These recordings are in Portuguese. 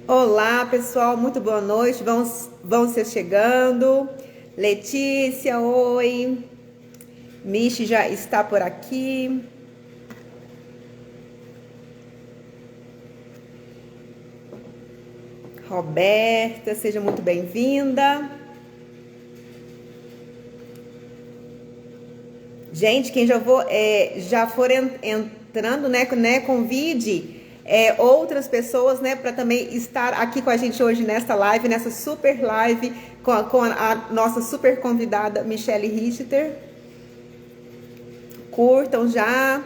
Olá, pessoal, muito boa noite. Vão ser chegando. Letícia, oi. Michi já está por aqui. Roberta, seja muito bem-vinda. Gente, quem já for entrando, né, convide outras pessoas, né, para também estar aqui com a gente hoje nesta live, nessa super live com a nossa super convidada Michele Richter. Curtam já.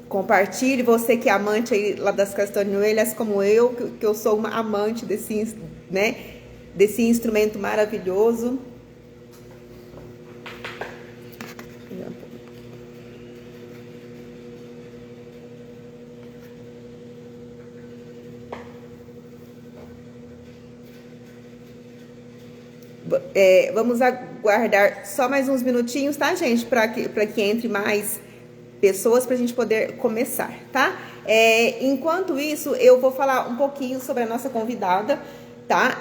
Compartilhe, você que é amante aí lá das castanhoeiras, como eu, que eu sou uma amante desse instrumento maravilhoso. Vamos aguardar só mais uns minutinhos, tá, gente? Para que entre mais pessoas para a gente poder começar, tá? Enquanto isso, eu vou falar um pouquinho sobre a nossa convidada, tá?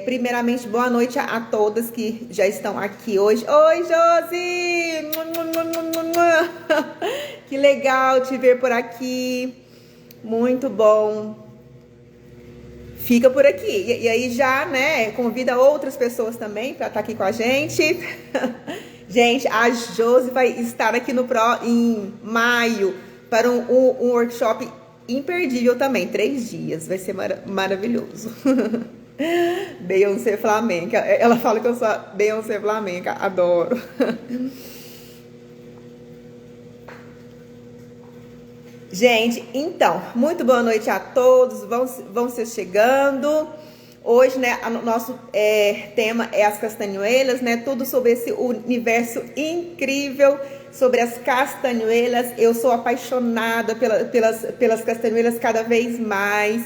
Primeiramente, boa noite a todas que já estão aqui hoje. Oi, Josi! Que legal te ver por aqui. Muito bom. Fica por aqui. E aí já, né, convida outras pessoas também para estar aqui com a gente. Gente, a Josi vai estar aqui em maio para um workshop imperdível também, 3 dias. Vai ser maravilhoso. Beyoncé flamenca. Ela fala que eu sou Beyoncé flamenca. Adoro. Gente, então, muito boa noite a todos, vão ser chegando. Hoje, né, o nosso tema é as castanhoeiras, né, tudo sobre esse universo incrível, sobre as castanhoeiras. Eu sou apaixonada pelas castanhoeiras cada vez mais,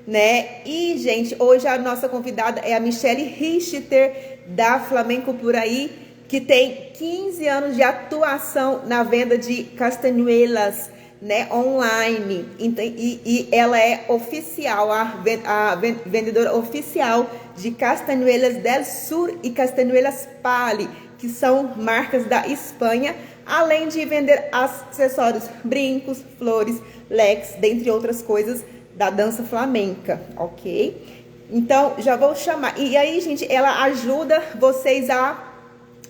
né, e, gente, hoje a nossa convidada é a Michele Richter, da Flamenco Por Aí, que tem 15 anos de atuação na venda de castanhoeiras, né, online, e ela é oficial, a vendedora oficial de Castañuelas del Sur e Castañuelas Pali, que são marcas da Espanha, além de vender acessórios, brincos, flores, leques, dentre outras coisas da dança flamenca, ok? Então, já vou chamar. E aí, gente, ela ajuda vocês a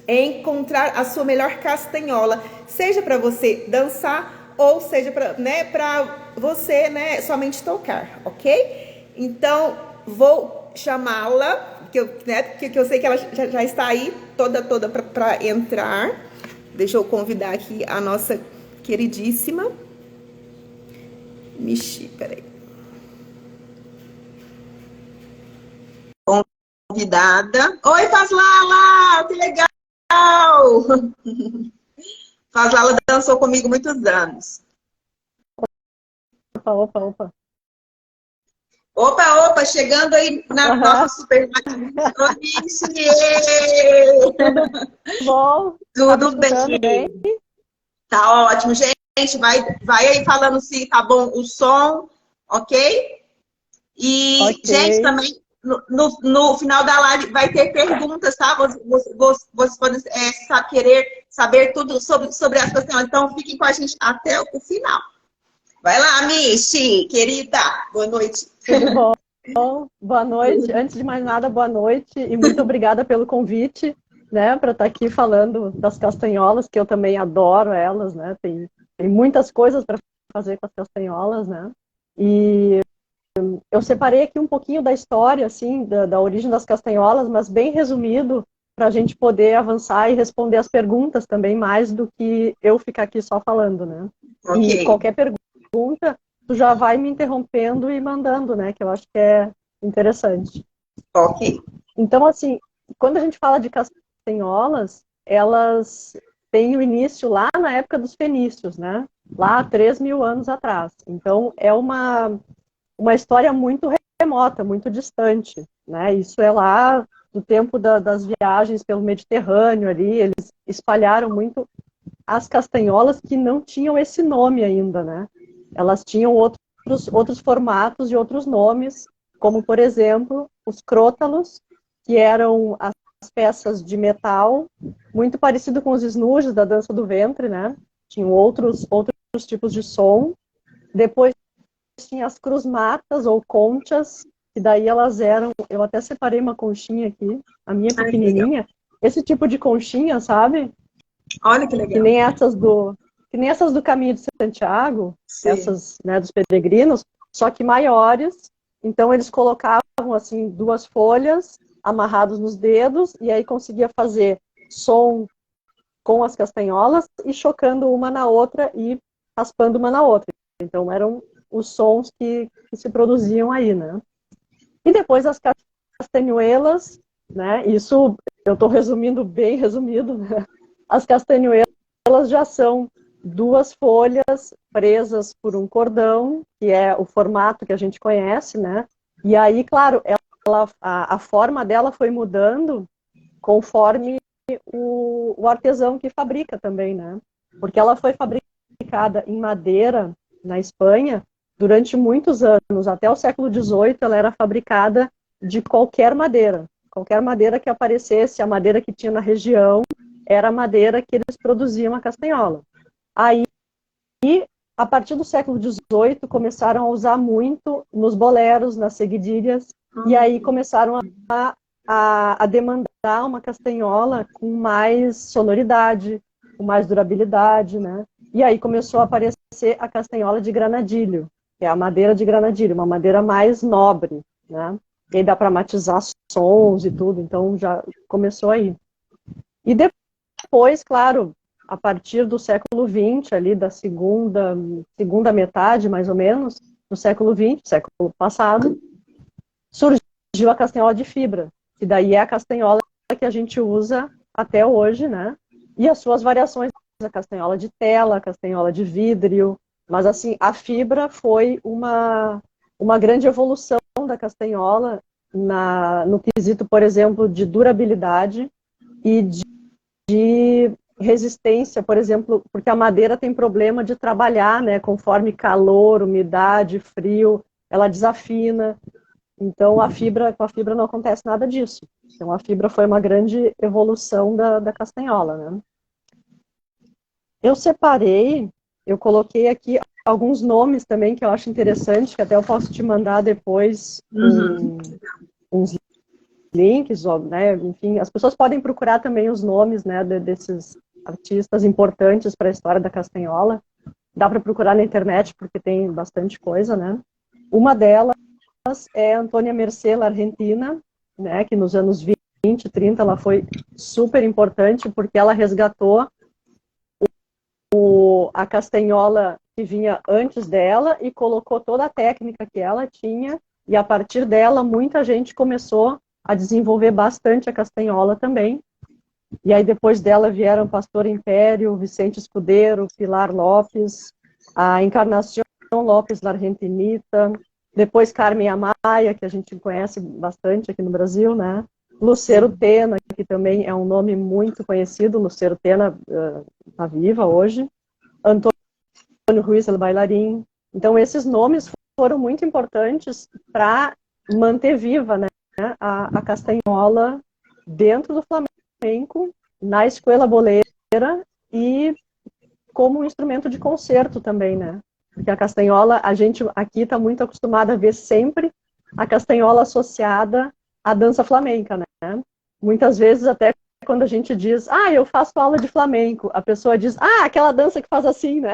encontrar a sua melhor castanhola, seja para você dançar ou seja para, né, para você, né, somente tocar, ok? Então, vou chamá-la, que eu sei que ela já está aí toda para entrar. Deixa eu convidar aqui a nossa queridíssima Michi, peraí. Convidada. Oi, Faslala! Que legal! Faslala dançou comigo muitos anos. Opa. Opa, chegando aí na nossa super Tudo bom? Tudo bem? Tá ótimo, gente. Vai aí falando se tá bom o som, ok? E, okay. Gente, também no final da live vai ter perguntas, tá? Vocês podem querer saber tudo sobre as questões. Então, fiquem com a gente até o final. Vai lá, Michi, querida. Boa noite. Tudo bom? Boa noite. Antes de mais nada, boa noite e muito obrigada pelo convite, né, para estar aqui falando das castanholas, que eu também adoro elas, né? Tem muitas coisas para fazer com as castanholas, né? E eu separei aqui um pouquinho da história, assim, da origem das castanholas, mas bem resumido, para a gente poder avançar e responder as perguntas também, mais do que eu ficar aqui só falando, né? Okay. E qualquer pergunta, tu já vai me interrompendo e mandando, né? Que eu acho que é interessante. Ok. Então, assim, quando a gente fala de castanholas, elas têm o início lá na época dos fenícios, né? Lá há 3.000 anos atrás. Então, é uma história muito remota, muito distante, né? Isso é lá do tempo das viagens pelo Mediterrâneo ali, eles espalharam muito as castanholas que não tinham esse nome ainda, né? elas tinham outros formatos e outros nomes, como, por exemplo, os crótalos, que eram as peças de metal, muito parecido com os esnujos da dança do ventre, né? Tinham outros tipos de som. Depois tinha as cruzmatas ou conchas, que daí elas eram... Eu até separei uma conchinha aqui, a minha pequenininha. Esse tipo de conchinha, sabe? Olha que legal. Que nem essas do Caminho de Santiago, sim, essas, né, dos peregrinos, só que maiores. Então eles colocavam assim 2 folhas amarrados nos dedos e aí conseguia fazer som com as castanholas e chocando uma na outra e raspando uma na outra. Então eram os sons que se produziam aí, né? E depois as castanhuelas, né? Isso eu estou resumindo bem resumido, né? As castanhuelas já são 2 folhas presas por um cordão, que é o formato que a gente conhece, né? E aí, claro, a forma dela foi mudando conforme o artesão que fabrica também, né? Porque ela foi fabricada em madeira na Espanha durante muitos anos. Até o século XVIII ela era fabricada de qualquer madeira que aparecesse, a madeira que tinha na região, era a madeira que eles produziam a castanhola. Aí, a partir do século XVIII, começaram a usar muito nos boleros, nas seguidilhas, e aí começaram a demandar uma castanhola com mais sonoridade, com mais durabilidade, né? E aí começou a aparecer a castanhola de granadilho, que é a madeira de granadilho, uma madeira mais nobre, né? E aí dá para matizar sons e tudo, então já começou aí. E depois, claro, a partir do século XX, ali da segunda metade, mais ou menos, do século XX, século passado, surgiu a castanhola de fibra, que daí é a castanhola que a gente usa até hoje, né? E as suas variações, a castanhola de tela, a castanhola de vidro, mas assim, a fibra foi uma grande evolução da castanhola no quesito, por exemplo, de durabilidade e de resistência, por exemplo, porque a madeira tem problema de trabalhar, né, conforme calor, umidade, frio, ela desafina. Então, com a fibra não acontece nada disso. Então, a fibra foi uma grande evolução da castanhola, né? Eu coloquei aqui alguns nomes também que eu acho interessante, que até eu posso te mandar depois uns links, né? Enfim, as pessoas podem procurar também os nomes, né, desses artistas importantes para a história da castanhola. Dá para procurar na internet, porque tem bastante coisa, né? Uma delas é Antônia Mercé Argentina, né, que nos anos 20, 30, ela foi super importante, porque ela resgatou a castanhola que vinha antes dela e colocou toda a técnica que ela tinha, e a partir dela muita gente começou a desenvolver bastante a castanhola também. E aí depois dela vieram Pastor Império, Vicente Escudeiro, Pilar Lopes, a Encarnação Lopes da Argentinita, depois Carmen Amaya, que a gente conhece bastante aqui no Brasil, né? Lucero Tena, que também é um nome muito conhecido, Lucero Tena está viva hoje. Antônio Ruiz, el bailarim. Então, esses nomes foram muito importantes para manter viva, né, a castanhola dentro do flamenco, na escuela boleira e como um instrumento de concerto também, né? Porque a castanhola, a gente aqui está muito acostumada a ver sempre a castanhola associada à dança flamenca, né? Muitas vezes até quando a gente diz, eu faço aula de flamenco, a pessoa diz, aquela dança que faz assim, né?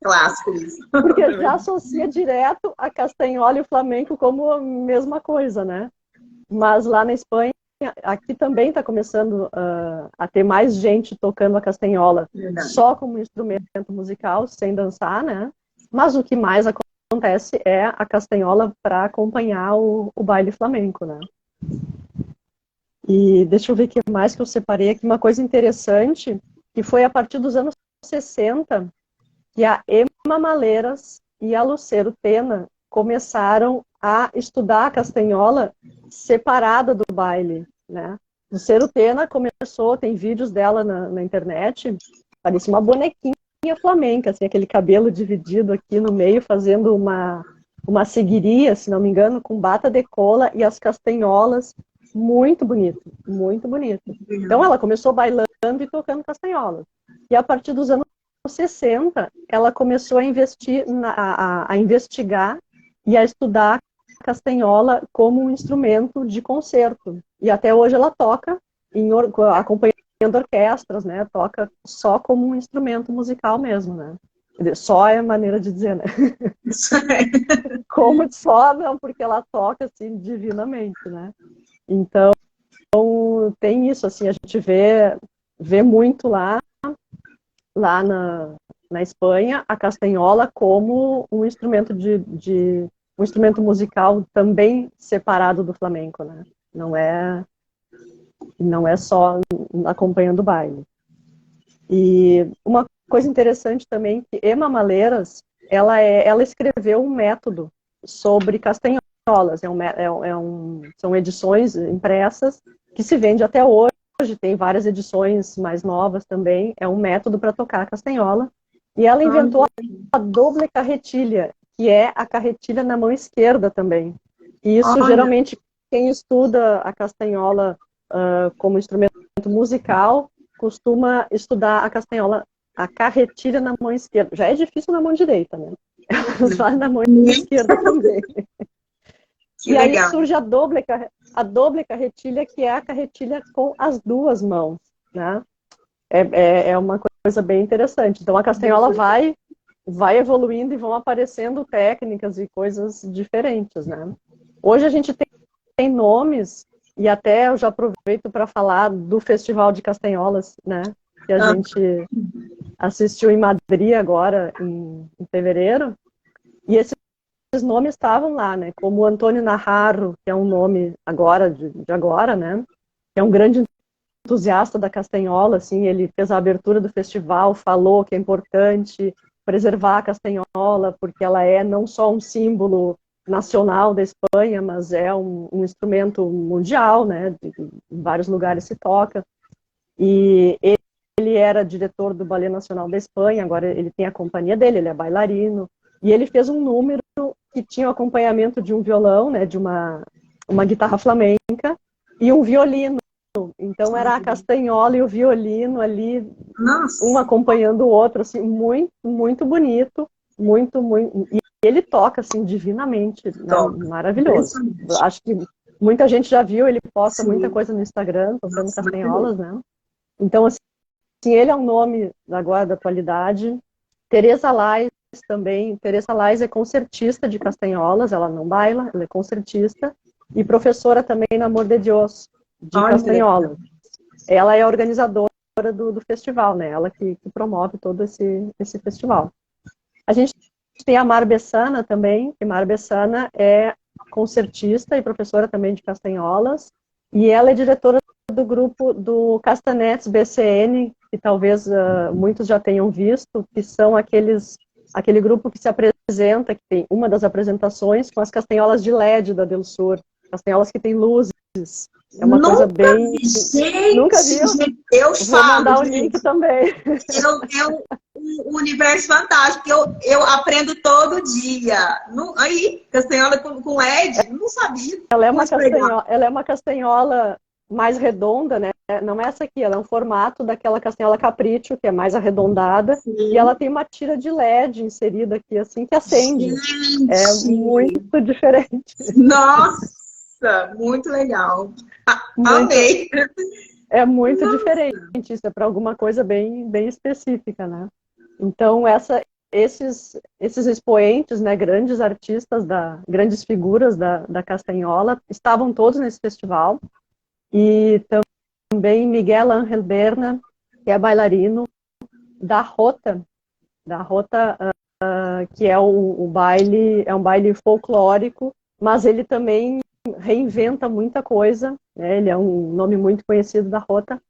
Clássico isso. Porque já associa direto a castanhola e o flamenco como a mesma coisa, né? Mas lá na Espanha, aqui também está começando a ter mais gente tocando a castanhola só como instrumento musical, sem dançar, né? Mas o que mais acontece é a castanhola para acompanhar o baile flamenco, né? E deixa eu ver o que mais que eu separei aqui. Uma coisa interessante, que foi a partir dos anos 60, que a Emma Maleiras e a Lucero Tena começaram a estudar a castanhola separada do baile, né? Lucero Tena começou, tem vídeos dela na internet, parecia uma bonequinha flamenca, assim, aquele cabelo dividido aqui no meio, fazendo uma seguiria, se não me engano, com bata de cola e as castanholas, muito bonito, muito bonito. Então ela começou bailando e tocando castanholas. E a partir dos anos 60, ela começou a investir, a investigar e a estudar a castanhola como um instrumento de concerto. E até hoje ela toca, acompanhando orquestras, né? Toca só como um instrumento musical mesmo, né? Só é maneira de dizer, né? Como só, não, porque ela toca assim divinamente, né? Então tem isso, assim, a gente vê muito lá na Espanha a castanhola como um instrumento um instrumento musical também separado do flamenco, né? Não é só acompanhando o baile. E uma coisa interessante também que Emma Maleiras, ela escreveu um método sobre castanholas. São edições impressas que se vende até hoje. Tem várias edições mais novas também. É um método para tocar a castanhola. E ela inventou a doble carretilha, que é a carretilha na mão esquerda também. E isso, geralmente, quem estuda a castanhola como instrumento musical costuma estudar a castanhola, a carretilha na mão esquerda. Já é difícil na mão direita, né? Faz na mão esquerda também. E aí surge a doble carretilha, que é a carretilha com as duas mãos, né? É uma coisa bem interessante. Então a castanhola vai evoluindo e vão aparecendo técnicas e coisas diferentes, né? Hoje a gente tem nomes, e até eu já aproveito para falar do Festival de Castanholas, né? Que a gente assistiu em Madrid agora, em fevereiro. E esses nomes estavam lá, né? Como o Antônio Najarro, que é um nome agora, de agora, né? Que é um grande entusiasta da castanhola, assim, ele fez a abertura do festival, falou que é importante preservar a castanhola, porque ela é não só um símbolo nacional da Espanha, mas é um instrumento mundial, né? Em vários lugares se toca. E ele era diretor do Ballet Nacional da Espanha, agora ele tem a companhia dele, ele é bailarino, e ele fez um número que tinha o acompanhamento de um violão, né? De uma guitarra flamenca e um violino. Então era a castanhola e o violino ali, um acompanhando o outro, assim, muito, muito bonito, muito, muito. E ele toca assim divinamente, né? Maravilhoso. Acho que muita gente já viu, ele posta muita coisa no Instagram, tocando castanholas, né? Então, assim, ele é um nome agora da atualidade. Teresa Lais também. Teresa Lais é concertista de castanholas, ela não baila, ela é concertista e professora também na Amor de Dios, de castanholas. Ela é a organizadora do festival, né? Ela que promove todo esse festival. A gente tem a Mar Bessana também, que Mar Bessana é concertista e professora também de castanholas, e ela é diretora do grupo do Castanets BCN, que talvez muitos já tenham visto, que são aquele grupo que se apresenta, que tem uma das apresentações com as castanholas de LED da Del Sur, castanholas que têm luzes. É uma coisa bem... Gente, nunca viu? Eu vou mandar o link também. É um universo fantástico, eu aprendo todo dia. Aí, castanhola com LED, não sabia. Ela é uma castanhola mais redonda, né? Não é essa aqui, ela é um formato daquela castanhola capricho, que é mais arredondada. Sim. E ela tem uma tira de LED inserida aqui, assim, que acende. Gente. É muito diferente. Nossa! Muito legal. Amei. É muito diferente, isso é para alguma coisa bem, bem específica, né? Então, esses expoentes, né, grandes artistas, grandes figuras da castanhola, estavam todos nesse festival. E também Miguel Ángel Berna, que é bailarino da Rota, que é um baile folclórico, mas ele também reinventa muita coisa, né? Ele é um nome muito conhecido da Rota.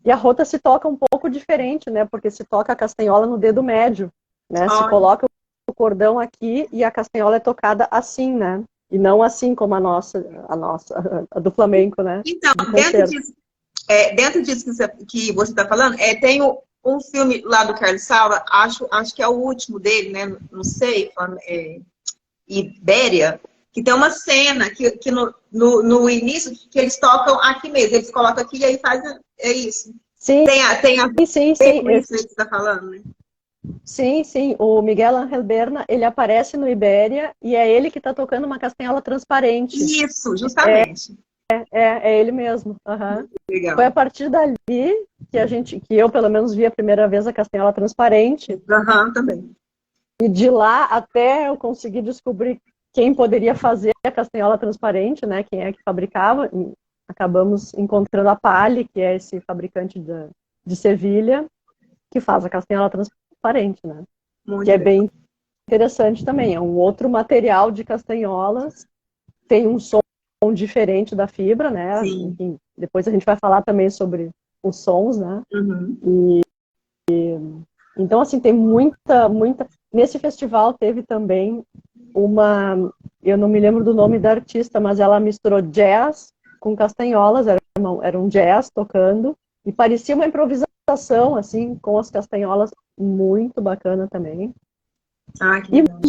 E a Rota se toca um pouco diferente, né? Porque se toca a castanhola no dedo médio, né? Se coloca o cordão aqui e a castanhola é tocada assim, né? E não assim como a do flamenco, né? Então, dentro disso que você está falando, tem um filme lá do Carlos Saura, acho que é o último dele, né? Não sei, Ibéria, que tem uma cena que no início que eles tocam aqui mesmo, eles colocam aqui e aí fazem, é isso. Sim, Tem a ver sim, com isso aí que você está falando, né? sim, sim. O Miguel Ángel Berna, ele aparece no Ibéria e é ele que está tocando uma castanhola transparente. Isso, justamente. É ele mesmo. Uhum. Legal. Foi a partir dali que eu pelo menos vi a primeira vez a castanhola transparente. Também. E de lá até eu conseguir descobrir quem poderia fazer a castanhola transparente, né? Quem é que fabricava. E acabamos encontrando a Pali, que é esse fabricante de Sevilha, que faz a castanhola transparente, né? Muito que é legal. bem interessante também. É um outro material de castanholas, tem um som diferente da fibra, né? Sim. Enfim, depois a gente vai falar também sobre os sons, né? Uhum. Então, assim, tem muita... Nesse festival teve também uma... Eu não me lembro do nome da artista, mas ela misturou jazz com castanholas, era um jazz tocando, e parecia uma improvisação, assim, com as castanholas, muito bacana também. Ah, que E legal,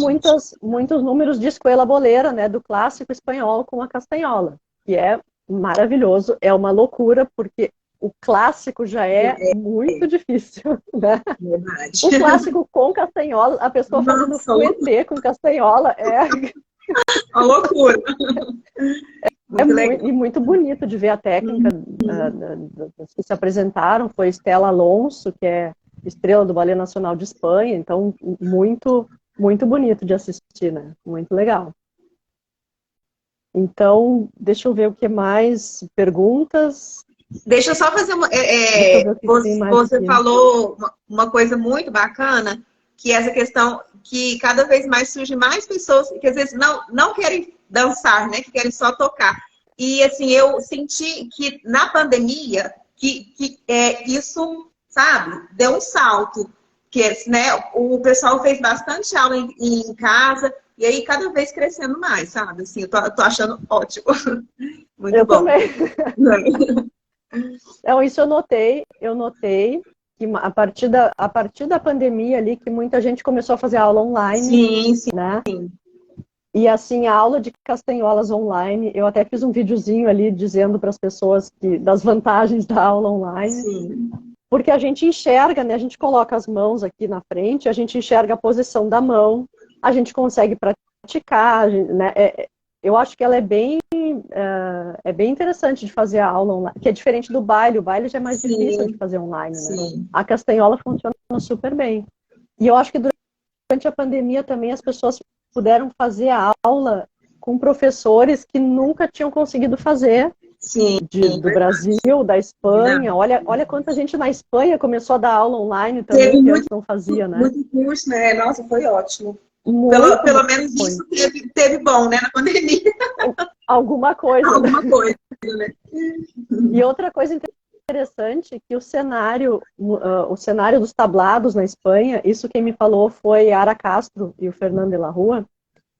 muitos números de escuela boleira, né, do clássico espanhol com a castanhola, que é maravilhoso, é uma loucura, porque o clássico já é muito difícil, né? Verdade. O clássico com castanhola, a pessoa fazendo fuetê com castanhola, uma loucura. Muito legal. E muito bonito de ver a técnica das que se apresentaram. Foi Estela Alonso, que é estrela do Ballet Nacional de Espanha, então muito bonito de assistir, né? Muito legal. Então, deixa eu ver o que mais. Perguntas? Deixa eu só fazer uma. Você falou uma coisa muito bacana, que é essa questão que cada vez mais surge mais pessoas que às vezes não querem dançar, né? Que querem só tocar. E assim, eu senti que na pandemia isso, sabe, deu um salto. Que, né, o pessoal fez bastante aula em casa, e aí cada vez crescendo mais, sabe? Assim, eu tô achando ótimo. Muito bom. Também. Então, isso eu notei que a partir da pandemia ali, que muita gente começou a fazer aula online, sim, né? Sim. E assim, a aula de castanholas online, eu até fiz um videozinho ali dizendo para as pessoas das vantagens da aula online. Sim. Porque a gente enxerga, né? A gente coloca as mãos aqui na frente, a gente enxerga a posição da mão, a gente consegue praticar, né? Eu acho que ela é bem interessante de fazer a aula online, que é diferente do baile. O baile já é mais difícil de fazer online, né? A castanhola funciona super bem. E eu acho que durante a pandemia também as pessoas puderam fazer a aula com professores que nunca tinham conseguido fazer. Do Brasil, da Espanha. Olha quanta gente na Espanha começou a dar aula online também, que antes não fazia, né? Muito curso, né? Nossa, foi ótimo. Pelo menos isso teve bom, né, na pandemia. Alguma coisa. Alguma coisa, né? E outra coisa interessante é que o cenário dos tablados na Espanha, isso quem me falou foi a Ara Castro e o Fernando de la Rua,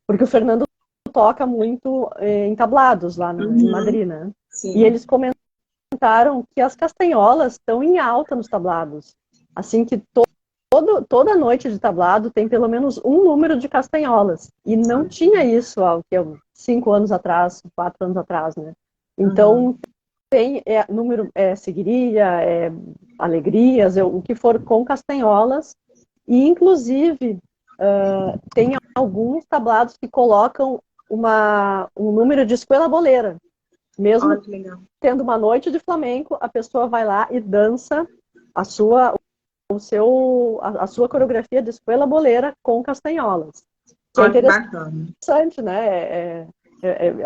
porque o Fernando toca muito em tablados lá em Madrid, né? Sim. E eles comentaram que as castanholas estão em alta nos tablados. Assim que toda noite de tablado tem pelo menos um número de castanholas. E não tinha isso há 5 anos atrás, 4 anos atrás, né? Então, tem número, seguiria, alegrias, o que for com castanholas. E, inclusive, tem alguns tablados que colocam um número de escuela boleira. Mesmo tendo uma noite de flamenco, a pessoa vai lá e dança a sua coreografia de escuela boleira com castanholas. Que é interessante, né?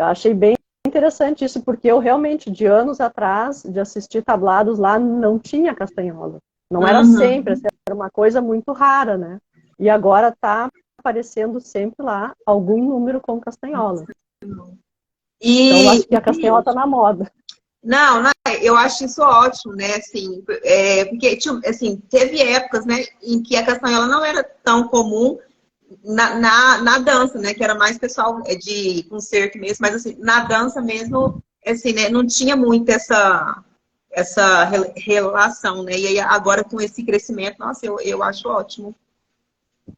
Achei bem interessante isso, porque eu realmente, de anos atrás, de assistir tablados lá, não tinha castanhola. Não era sempre, era uma coisa muito rara, né? E agora está aparecendo sempre lá algum número com castanhola. Então, eu acho que a castanhola está na moda. Não, eu acho isso ótimo, né? Assim, porque assim, teve épocas, né, em que a castanhola não era tão comum na dança, né? Que era mais pessoal de concerto mesmo, mas assim, na dança mesmo, assim, né, não tinha muito relação, né? E aí agora com esse crescimento, nossa, eu acho ótimo.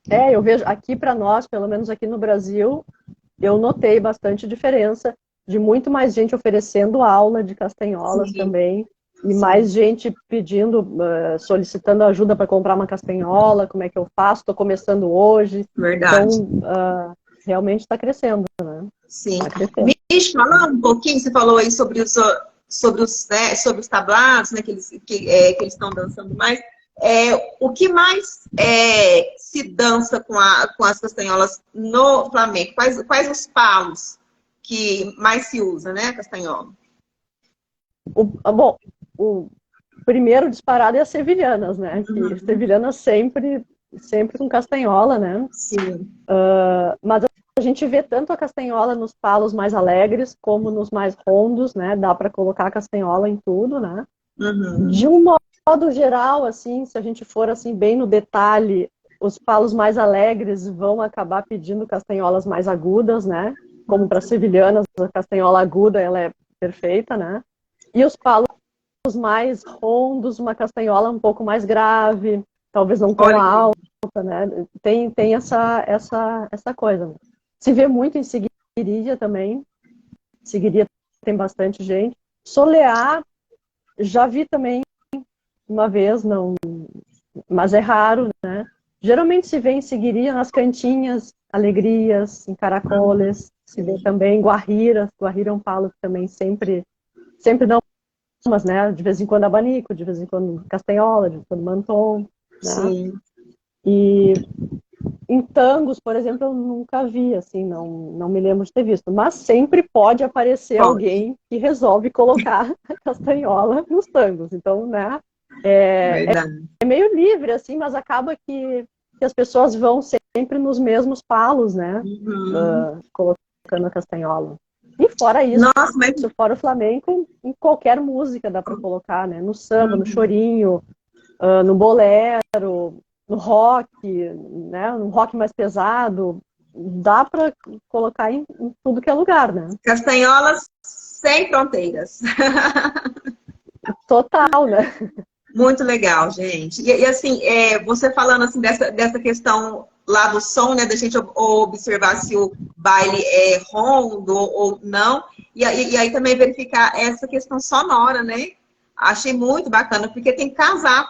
Eu vejo aqui para nós, pelo menos aqui no Brasil, eu notei bastante diferença de muito mais gente oferecendo aula de castanholas Sim, também, e sim. mais gente pedindo, solicitando ajuda para comprar uma castanhola, como é que eu faço, estou começando hoje. Verdade. Então, realmente está crescendo, né? Sim. Tá crescendo. Mish, falando um pouquinho, você falou aí sobre os tablados, né, que eles estão dançando mais. O que mais se dança com as castanholas no flamenco? Quais os palos que mais se usa, né, castanhola? Bom, o primeiro disparado é as sevilhanas, né? Que sevilhanas sempre com castanhola, né? Sim. Mas a gente vê tanto a castanhola nos palos mais alegres como nos mais rondos, né? Dá para colocar a castanhola em tudo, né? De um modo geral, assim, se a gente for assim bem no detalhe, os palos mais alegres vão acabar pedindo castanholas mais agudas, né? Como para sevilhanas, a castanhola aguda ela é perfeita, né? E os palos mais rondos, uma castanhola um pouco mais grave, talvez não tão alta, né? Tem essa coisa. Né? Se vê muito em Seguiria também. Seguiria tem bastante gente. Solear, já vi também uma vez, não, mas é raro, né? Geralmente se vê em Seguiria nas cantinhas, alegrias, em caracoles, se vê também guarriras. Guarrira é um palo que também sempre dá umas, né? De vez em quando abanico, de vez em quando castanhola, de vez em quando manton, né? Sim. E em tangos, por exemplo, eu nunca vi, assim, não me lembro de ter visto. Mas sempre pode aparecer alguém que resolve colocar a castanhola nos tangos. Então, né? É meio livre, assim, mas acaba que as pessoas vão sempre nos mesmos palos, né? Colocando a castanhola. E fora isso, Nossa, mas... fora o flamenco, em qualquer música dá para colocar, né? No samba, no chorinho, no bolero, no rock, né? No rock mais pesado, dá para colocar em tudo que é lugar, né? Castanholas sem fronteiras. Total, né? Muito legal, gente. E assim, você falando assim dessa questão lá do som, né, da gente observar se o baile é rondo ou não, e aí também verificar essa questão sonora, né? Achei muito bacana, porque tem que casar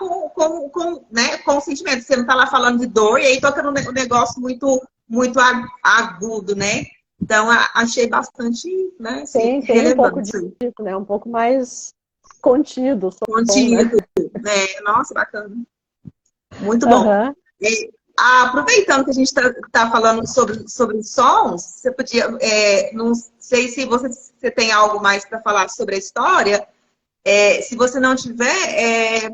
né, com o sentimento. Você não está lá falando de dor, e aí toca um negócio muito agudo, né? Então, achei bastante, né, assim, tem um pouco relevante. disso, né? Um pouco mais contido. Contido, né? Nossa, bacana. Muito bom. E, aproveitando que a gente está falando sobre sons, você podia, não sei se você tem algo mais para falar sobre a história. Se você não tiver,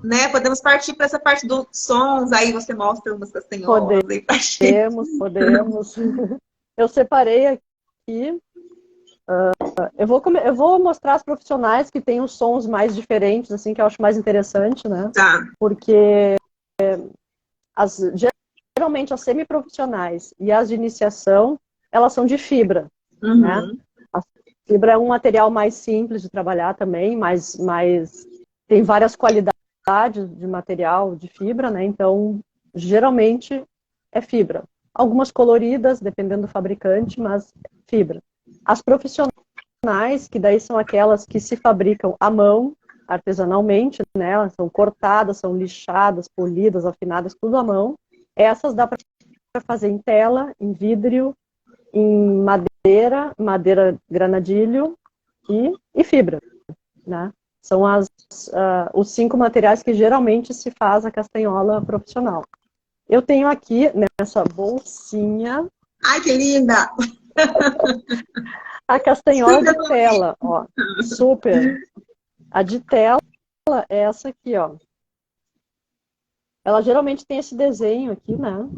né, podemos partir para essa parte dos sons, aí você mostra umas castanholas aí pra gente. Podemos. Eu separei aqui. Eu vou mostrar as profissionais que têm os sons mais diferentes, assim, que eu acho mais interessante, né? Tá. Porque geralmente as semiprofissionais e as de iniciação, elas são de fibra, né? A fibra é um material mais simples de trabalhar também, mas tem várias qualidades de material de fibra, né? Então, geralmente é fibra. Algumas coloridas, dependendo do fabricante, mas fibra. As profissionais, que daí são aquelas que se fabricam à mão, artesanalmente, né? Elas são cortadas, são lixadas, polidas, afinadas, tudo à mão. Essas dá para fazer em tela, em vidro, em madeira granadilho e fibra, né? São os 5 materiais que geralmente se faz a castanhola profissional. Eu tenho aqui nessa bolsinha. Ai, que linda! A castanhola de tela, ó, super. A de tela é essa aqui, ó. Ela geralmente tem esse desenho aqui, né?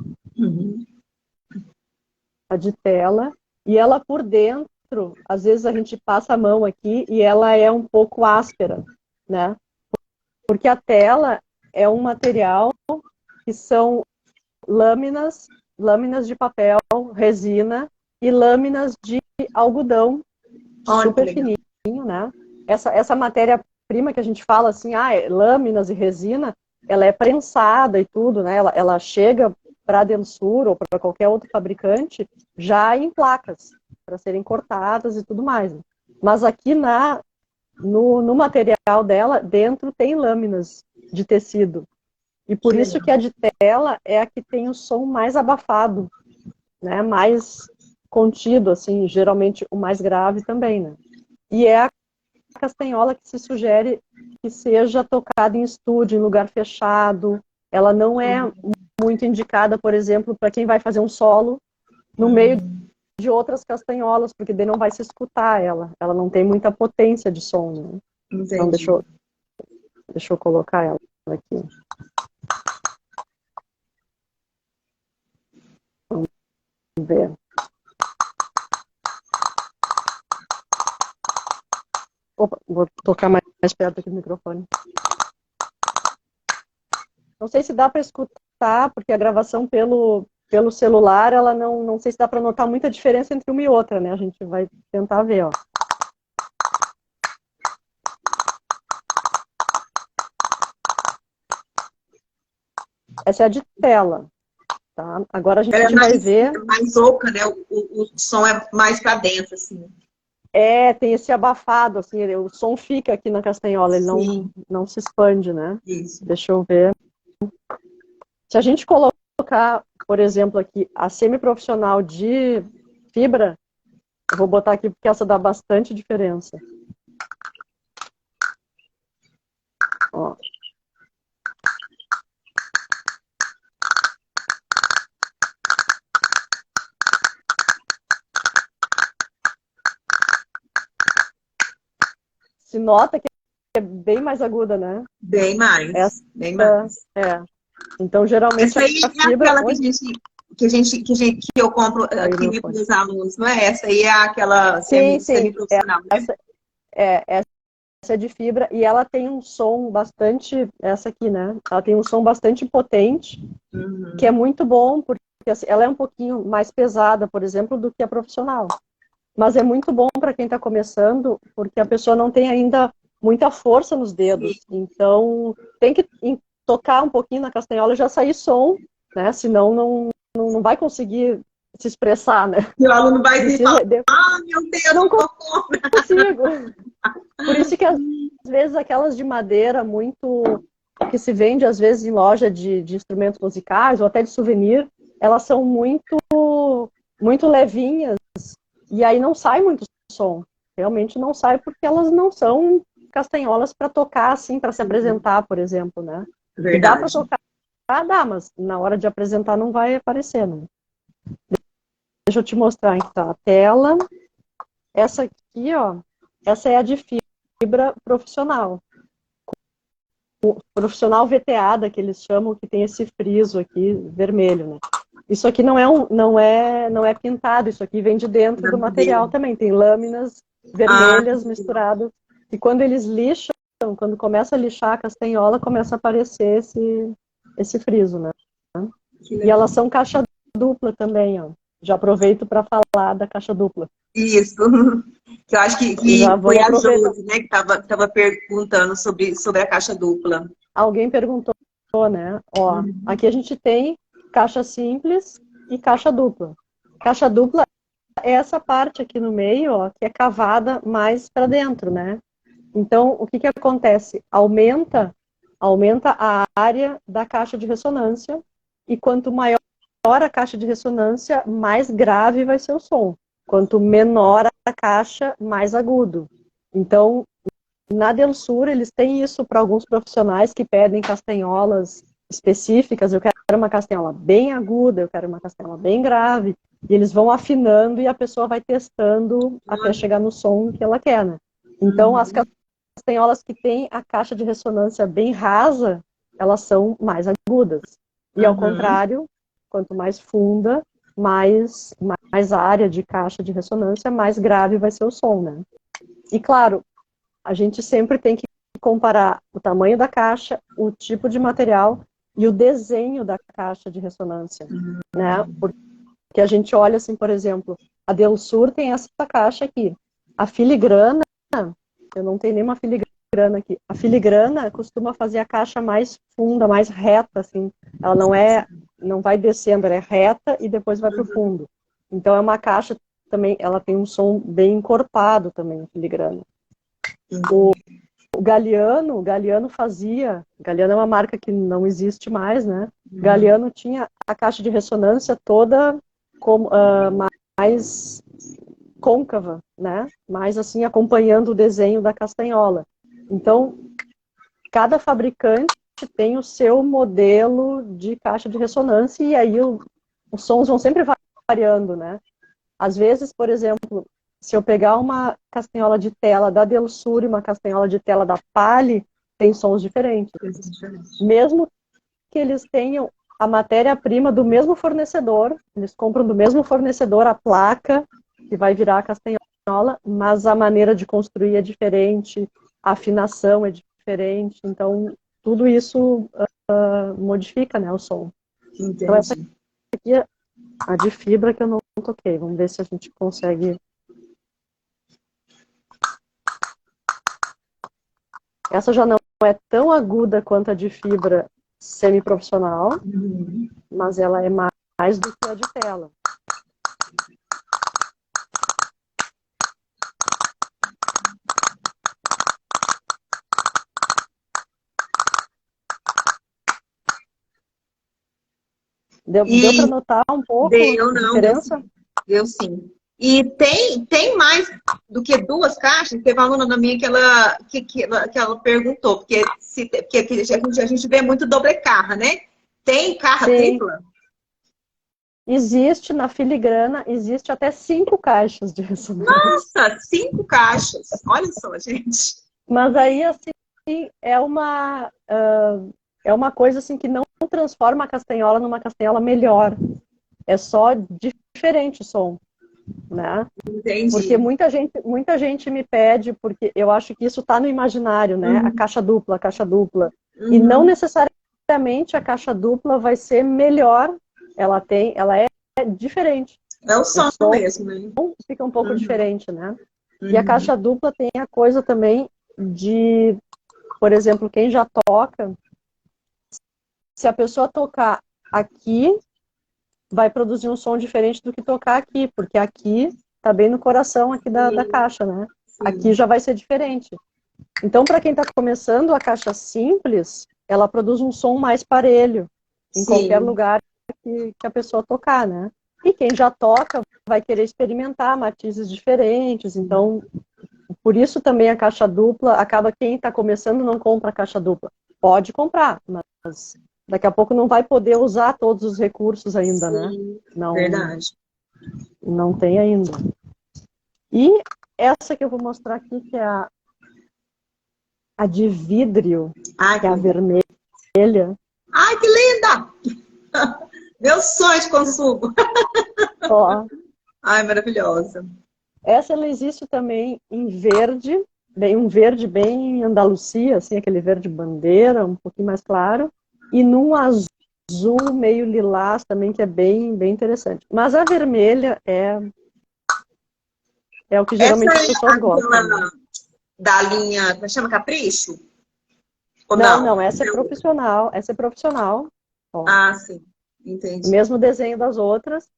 A de tela. E ela por dentro, às vezes a gente passa a mão aqui e ela é um pouco áspera, né? Porque a tela é um material que são lâminas de papel, resina e lâminas de algodão super fininho, né? Essa matéria matéria-prima que a gente fala assim, lâminas e resina, ela é prensada e tudo, né? Ela chega para a Delsur ou para qualquer outro fabricante já em placas, para serem cortadas e tudo mais. Né? Mas aqui no material dela, dentro tem lâminas de tecido. E por isso que a de tela é a que tem o som mais abafado, né? Mais contido, assim, geralmente o mais grave também, né? E é a castanhola que se sugere que seja tocada em estúdio, em lugar fechado. Ela não é muito indicada, por exemplo, para quem vai fazer um solo no meio de outras castanholas, porque daí não vai se escutar ela. Ela não tem muita potência de som, né? Então deixa eu colocar ela aqui. Vamos ver. Opa, vou tocar mais perto aqui do microfone. Não sei se dá para escutar, porque a gravação pelo celular, ela não sei se dá para notar muita diferença entre uma e outra, né? A gente vai tentar ver, ó. Essa é a de tela, tá? Agora a gente vai ver... É mais oca, né? O som é mais para dentro, assim. Tem esse abafado, assim, o som fica aqui na castanhola, ele não se expande, né? Isso. Deixa eu ver. Se a gente colocar, por exemplo, aqui, a semiprofissional de fibra, eu vou botar aqui porque essa dá bastante diferença. Ó. Se nota que é bem mais aguda, né? Bem mais. Bem mais. Então, geralmente, essa aí a fibra... é aquela que eu compro aqui para os alunos, não é? Essa aí é aquela semi-profissional, né? Essa é de fibra e ela tem um som bastante... Essa aqui, né? Ela tem um som bastante potente, que é muito bom, porque assim, ela é um pouquinho mais pesada, por exemplo, do que a profissional. Mas é muito bom para quem está começando, porque a pessoa não tem ainda muita força nos dedos. Sim. Então, tem que tocar um pouquinho na castanhola e já sair som, né? Senão não vai conseguir se expressar, né? E o aluno vai vir falar, meu Deus, não consigo. Por isso que, às vezes, aquelas de madeira muito... que se vende, às vezes, em loja de instrumentos musicais ou até de souvenir, elas são muito levinhas e aí não sai muito som. Realmente não sai porque elas não são castanholas para tocar, assim, para se apresentar, por exemplo, né? Verdade. E dá para tocar, dá, mas na hora de apresentar não vai aparecer, né? Deixa eu te mostrar, então, a tela. Essa aqui, ó, essa é a de fibra profissional. O profissional veteada, que eles chamam, que tem esse friso aqui, vermelho, né? Isso aqui não é pintado, isso aqui vem de dentro do material também. Tem lâminas vermelhas misturadas. E quando eles lixam, quando começa a lixar a castanhola, começa a aparecer esse friso, né? E elas são caixa dupla também, ó. Já aproveito para falar da caixa dupla. Isso. Que eu acho que foi a Josi, né, que estava perguntando sobre a caixa dupla. Alguém perguntou, né? Ó, aqui a gente tem caixa simples e caixa dupla. Caixa dupla é essa parte aqui no meio, ó, que é cavada mais para dentro, né? Então, o que acontece? Aumenta a área da caixa de ressonância e quanto maior a caixa de ressonância, mais grave vai ser o som. Quanto menor a caixa, mais agudo. Então, na Delsur, eles têm isso para alguns profissionais que pedem castanholas específicas. Eu quero uma castanhola bem aguda, eu quero uma castanhola bem grave. E eles vão afinando e a pessoa vai testando até chegar no som que ela quer, né? Então, as castanholas que têm a caixa de ressonância bem rasa, elas são mais agudas. E ao contrário, quanto mais funda, mais área de caixa de ressonância, mais grave vai ser o som, né? E claro, a gente sempre tem que comparar o tamanho da caixa, o tipo de material e o desenho da caixa de ressonância, né? Porque a gente olha assim, por exemplo, a Delsur tem essa caixa aqui. A filigrana, eu não tenho nenhuma filigrana filigrana aqui. A filigrana costuma fazer a caixa mais funda, mais reta, assim. Ela não vai descendo, ela é reta e depois vai para o fundo. Então é uma caixa também, ela tem um som bem encorpado também, a filigrana. O Galliano fazia, Galliano é uma marca que não existe mais, né? Galliano tinha a caixa de ressonância toda mais côncava, né? Mais assim, acompanhando o desenho da castanhola. Então, cada fabricante tem o seu modelo de caixa de ressonância e aí os sons vão sempre variando, né? Às vezes, por exemplo, se eu pegar uma castanhola de tela da Delsur e uma castanhola de tela da Pali, tem sons diferentes. Mesmo que eles tenham a matéria-prima do mesmo fornecedor, eles compram do mesmo fornecedor a placa que vai virar a castanhola, mas a maneira de construir é diferente, a afinação é diferente, então tudo isso modifica, né, o som. Entendi. Então essa aqui é a de fibra que eu não toquei, vamos ver se a gente consegue. Essa já não é tão aguda quanto a de fibra semiprofissional, mas ela é mais do que a de tela. Deu para notar um pouco a diferença? Deu sim. E tem mais do que duas caixas? Teve uma aluna da minha que ela perguntou, porque a gente vê muito doble carra, né? Tem carra tripla? Existe na filigrana, existe até 5 caixas de ressonância. Nossa, 5 caixas! Olha só, gente. Mas aí, assim, é uma coisa assim que não transforma a castanhola numa castanhola melhor. É só diferente o som, né? Entendi. Porque muita gente me pede, porque eu acho que isso está no imaginário, né? A caixa dupla. E não necessariamente a caixa dupla vai ser melhor. Ela é diferente. É o som mesmo, né? Fica um pouco diferente, né? E a caixa dupla tem a coisa também de, por exemplo, quem já toca, se a pessoa tocar aqui, vai produzir um som diferente do que tocar aqui, porque aqui tá bem no coração aqui da caixa, né? Sim. Aqui já vai ser diferente. Então, para quem está começando a caixa simples, ela produz um som mais parelho em qualquer lugar que a pessoa tocar, né? E quem já toca vai querer experimentar matizes diferentes, então por isso também a caixa dupla, acaba quem está começando não compra a caixa dupla. Pode comprar, mas daqui a pouco não vai poder usar todos os recursos ainda, né? Não, verdade. Não tem ainda. E essa que eu vou mostrar aqui, que é a de vidro, que é a vermelha. Ai, que linda! Meu sonho de consumo. Ó. Ai, maravilhosa. Essa ela existe também em verde, um verde bem Andalucia, assim, aquele verde bandeira, um pouquinho mais claro, e num azul meio lilás também, que é bem interessante. Mas a vermelha é o que geralmente as pessoas gostam. Né? Da linha, como chama, Capricho? Ou não, essa é profissional. Essa é profissional. Ó. Ah, sim. Entendi. Mesmo desenho das outras.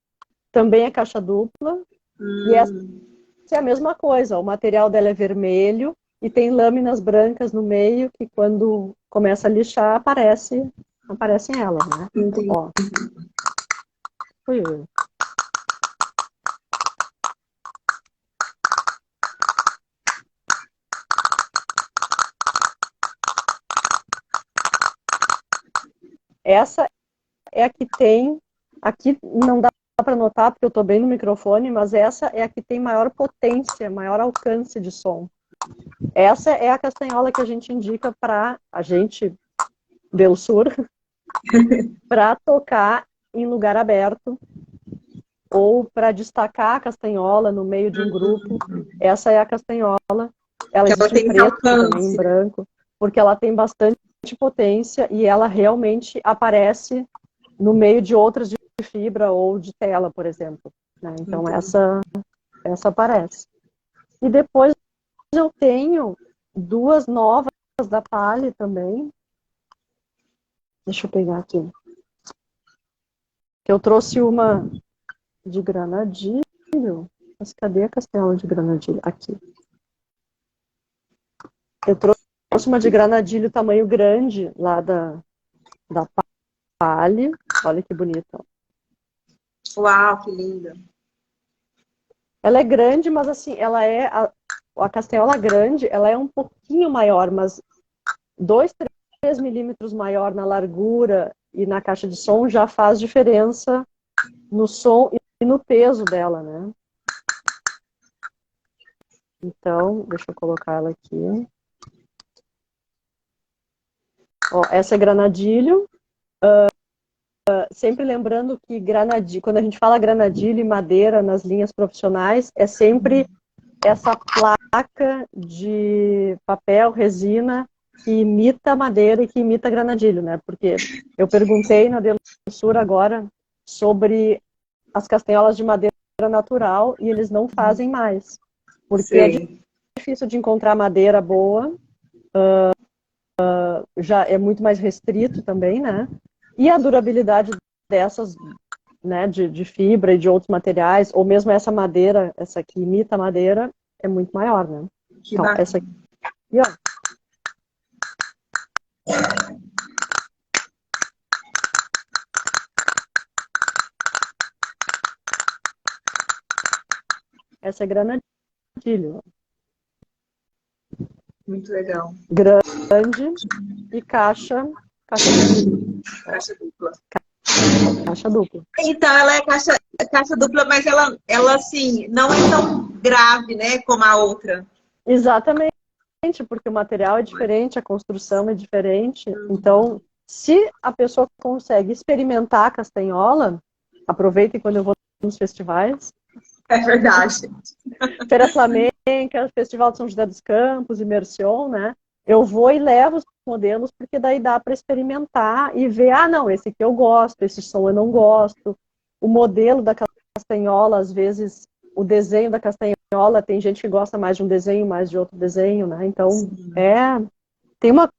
Também é caixa dupla. E essa é a mesma coisa. O material dela é vermelho e tem lâminas brancas no meio que quando começa a lixar aparecem elas, né? Entendi. Ó. Ui. Essa é a que tem, aqui não dá para notar porque eu estou bem no microfone, mas essa é a que tem maior potência, maior alcance de som. Essa é a castanhola que a gente indica para a gente, Delsur, para tocar em lugar aberto ou para destacar a castanhola no meio de um grupo. Essa é a castanhola. Ela existe em preto, também em branco, porque ela tem bastante potência e ela realmente aparece no meio de outras de fibra ou de tela, por exemplo. Né? Então essa aparece. E depois eu tenho duas novas da Pali também. Deixa eu pegar aqui. Eu trouxe uma de granadilho. Mas cadê a castela de granadilho? Aqui. Eu trouxe uma de granadilho tamanho grande, lá da Pali. Olha que bonita. Uau, que linda. Ela é grande, mas assim, ela é... A castanhola grande, ela é um pouquinho maior, mas 2, 3 milímetros maior na largura e na caixa de som já faz diferença no som e no peso dela, né? Então, deixa eu colocar ela aqui. Ó, essa é granadilho. Sempre lembrando que granadilho, quando a gente fala granadilho e madeira nas linhas profissionais, é sempre essa placa de papel, resina, que imita madeira e que imita granadilho, né? Porque eu perguntei na Delusur agora sobre as castanholas de madeira natural e eles não fazem mais. Porque é difícil de encontrar madeira boa, já é muito mais restrito também, né? E a durabilidade dessas, né, de fibra e de outros materiais, ou mesmo essa madeira, essa que imita madeira, é muito maior, né? Que bacana. Essa aqui, ó. Essa é granadilho. Muito legal. Grande e caixa dupla. Caixa dupla. Caixa dupla. Então, ela é caixa dupla, mas ela assim, não é tão grave, né, como a outra. Exatamente, porque o material é diferente, a construção é diferente. Então, se a pessoa consegue experimentar a castanhola, aproveitem quando eu vou nos festivais. É verdade. Feira Flamenca, Festival de São José dos Campos, Imersion, né? Eu vou e levo os modelos, porque daí dá para experimentar e ver, não, esse aqui eu gosto, esse som eu não gosto. O modelo da castanhola, às vezes, o desenho da castanhola, tem gente que gosta mais de um desenho, mais de outro desenho, né? Então, tem uma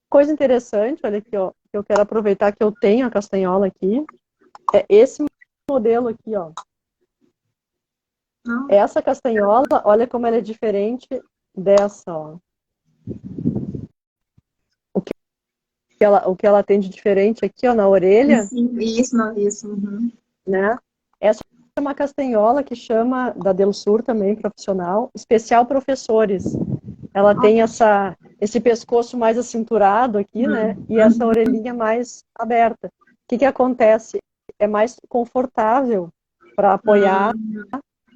coisa interessante, olha aqui, ó, que eu quero aproveitar que eu tenho a castanhola aqui, é esse modelo aqui, ó. Essa castanhola, olha como ela é diferente dessa, ó. O que ela tem de diferente aqui, ó, na orelha. Isso. Uhum. Né? Essa é uma castanhola que chama, da Delusur também, profissional, especial professores. Ela tem esse pescoço mais acinturado aqui, né? E essa orelhinha mais aberta. O que acontece? É mais confortável para apoiar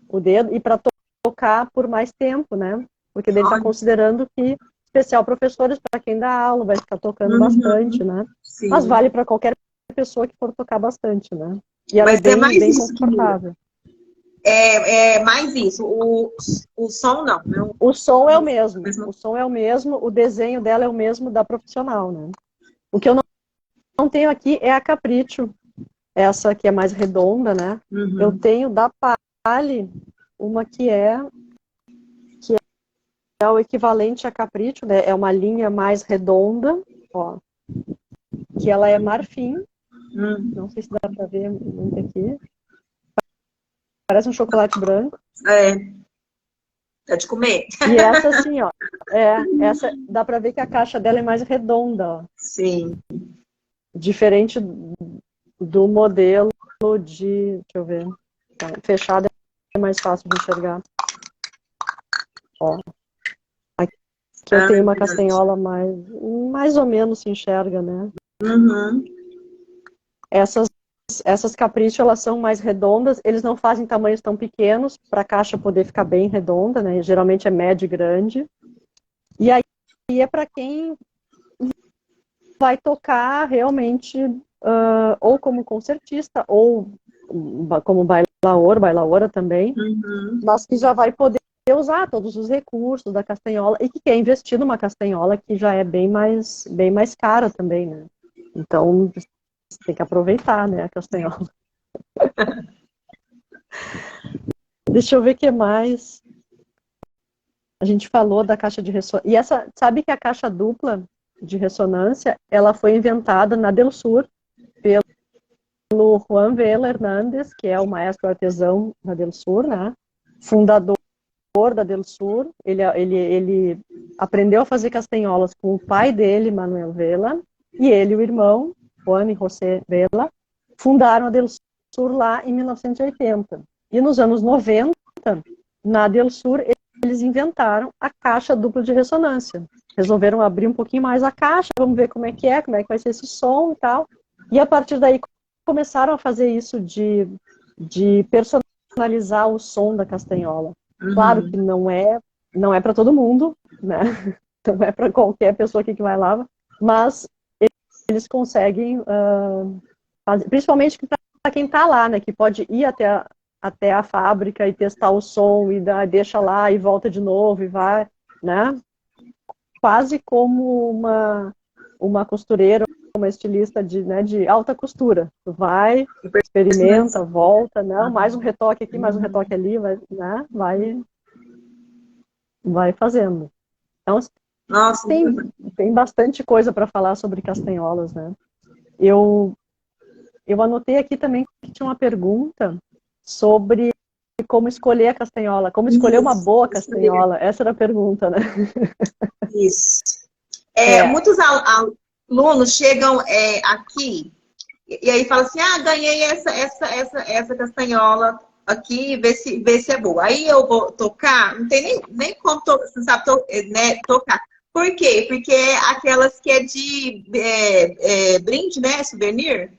o dedo e para tocar por mais tempo, né? Porque ele está considerando que especial professores, para quem dá aula, vai ficar tocando bastante, né? Sim. Mas vale para qualquer pessoa que for tocar bastante, né? E ela é bem confortável. É mais isso. O som não, né? O som é o mesmo. O som é o mesmo, o desenho dela é o mesmo da profissional, né? O que eu não tenho aqui é a Capricho. Essa que é mais redonda, né? Eu tenho da Pali uma que é o equivalente a Capricho, né? É uma linha mais redonda, ó. Que ela é marfim. Não sei se dá pra ver muito aqui. Parece um chocolate branco. É de comer. E essa assim, ó. Essa dá pra ver que a caixa dela é mais redonda, ó. Sim. Diferente do modelo de... Deixa eu ver. Fechada é mais fácil de enxergar. Ó. Aqui eu tenho uma castanhola mais ou menos se enxerga, né? Essas Capricho, elas são mais redondas, eles não fazem tamanhos tão pequenos para a caixa poder ficar bem redonda, né? Geralmente é médio e grande. E aí é para quem vai tocar realmente ou como concertista ou como bailaora também, mas que já vai poder usar todos os recursos da castanhola e que quer investir numa castanhola que já é bem mais cara também, né? Então, você tem que aproveitar, né, a castanhola. Deixa eu ver o que mais. a gente falou da caixa de ressonância. E essa, sabe que a caixa dupla de ressonância, ela foi inventada na Delsur pelo Juan Vela Hernández, que é o maestro artesão da Delsur, né? Fundador da Delsur. Ele aprendeu a fazer castanholas com o pai dele, Manuel Vela, e ele, o irmão, Juan e José Vela, fundaram a Delsur lá em 1980. E nos anos 90, na Delsur, eles inventaram a caixa dupla de ressonância. Resolveram abrir um pouquinho mais a caixa, vamos ver como é que vai ser esse som e tal. E a partir daí começaram a fazer isso de personalizar o som da castanhola. Claro que não é para todo mundo, né? Não é para qualquer pessoa aqui que vai lá, mas eles conseguem, fazer, principalmente para quem está lá, né? Que pode ir até a fábrica e testar o som e deixa lá e volta de novo e vai, né? Quase como uma costureira, uma estilista de alta costura. Tu vai, experimenta, volta, não, mais um retoque aqui, mais um retoque ali, né? Vai fazendo. Então, Nossa, tem bastante coisa para falar sobre castanholas, né? Eu anotei aqui também que tinha uma pergunta sobre como escolher a castanhola, como escolher uma boa castanhola. Essa era a pergunta, né? Isso. Muitos alunos chegam aqui e aí falam assim, ganhei essa castanhola aqui, vê se é boa. Aí eu vou tocar, não tem nem como você sabe tocar. Por quê? Porque é aquelas que é de brinde, né? Souvenir.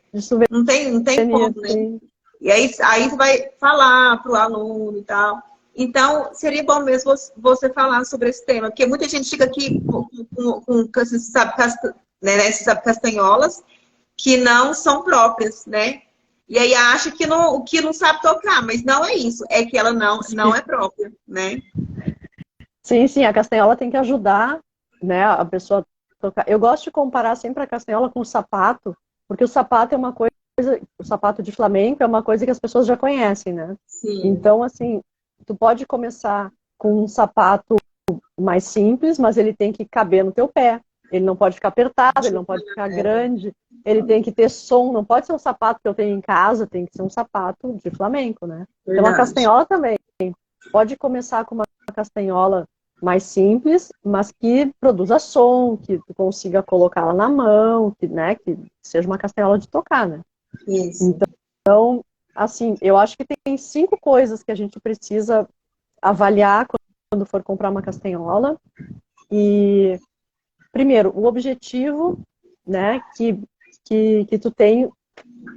Não tem como, né? Sim. E aí você vai falar para o aluno e tal. Então, seria bom mesmo você falar sobre esse tema, porque muita gente chega aqui com essas castanholas que não são próprias, né? E aí acha que não sabe tocar, mas não é isso, é que ela não é própria, né? Sim, a castanhola tem que ajudar, né, a pessoa a tocar. Eu gosto de comparar sempre a castanhola com o sapato, porque o sapato é uma coisa, o sapato de flamenco é uma coisa que as pessoas já conhecem, né? Sim. Então, assim, tu pode começar com um sapato mais simples, mas ele tem que caber no teu pé. Ele não pode ficar apertado, ele não pode ficar grande, ele tem que ter som, não pode ser um sapato que eu tenho em casa, tem que ser um sapato de flamenco, né? Verdade. Então a castanhola também pode começar com uma castanhola mais simples, mas que produza som, que tu consiga colocá-la na mão, que seja uma castanhola de tocar, né? Isso. Então, assim, eu acho que tem 5 coisas que a gente precisa avaliar quando for comprar uma castanhola. E, primeiro, o objetivo, né, que tu tem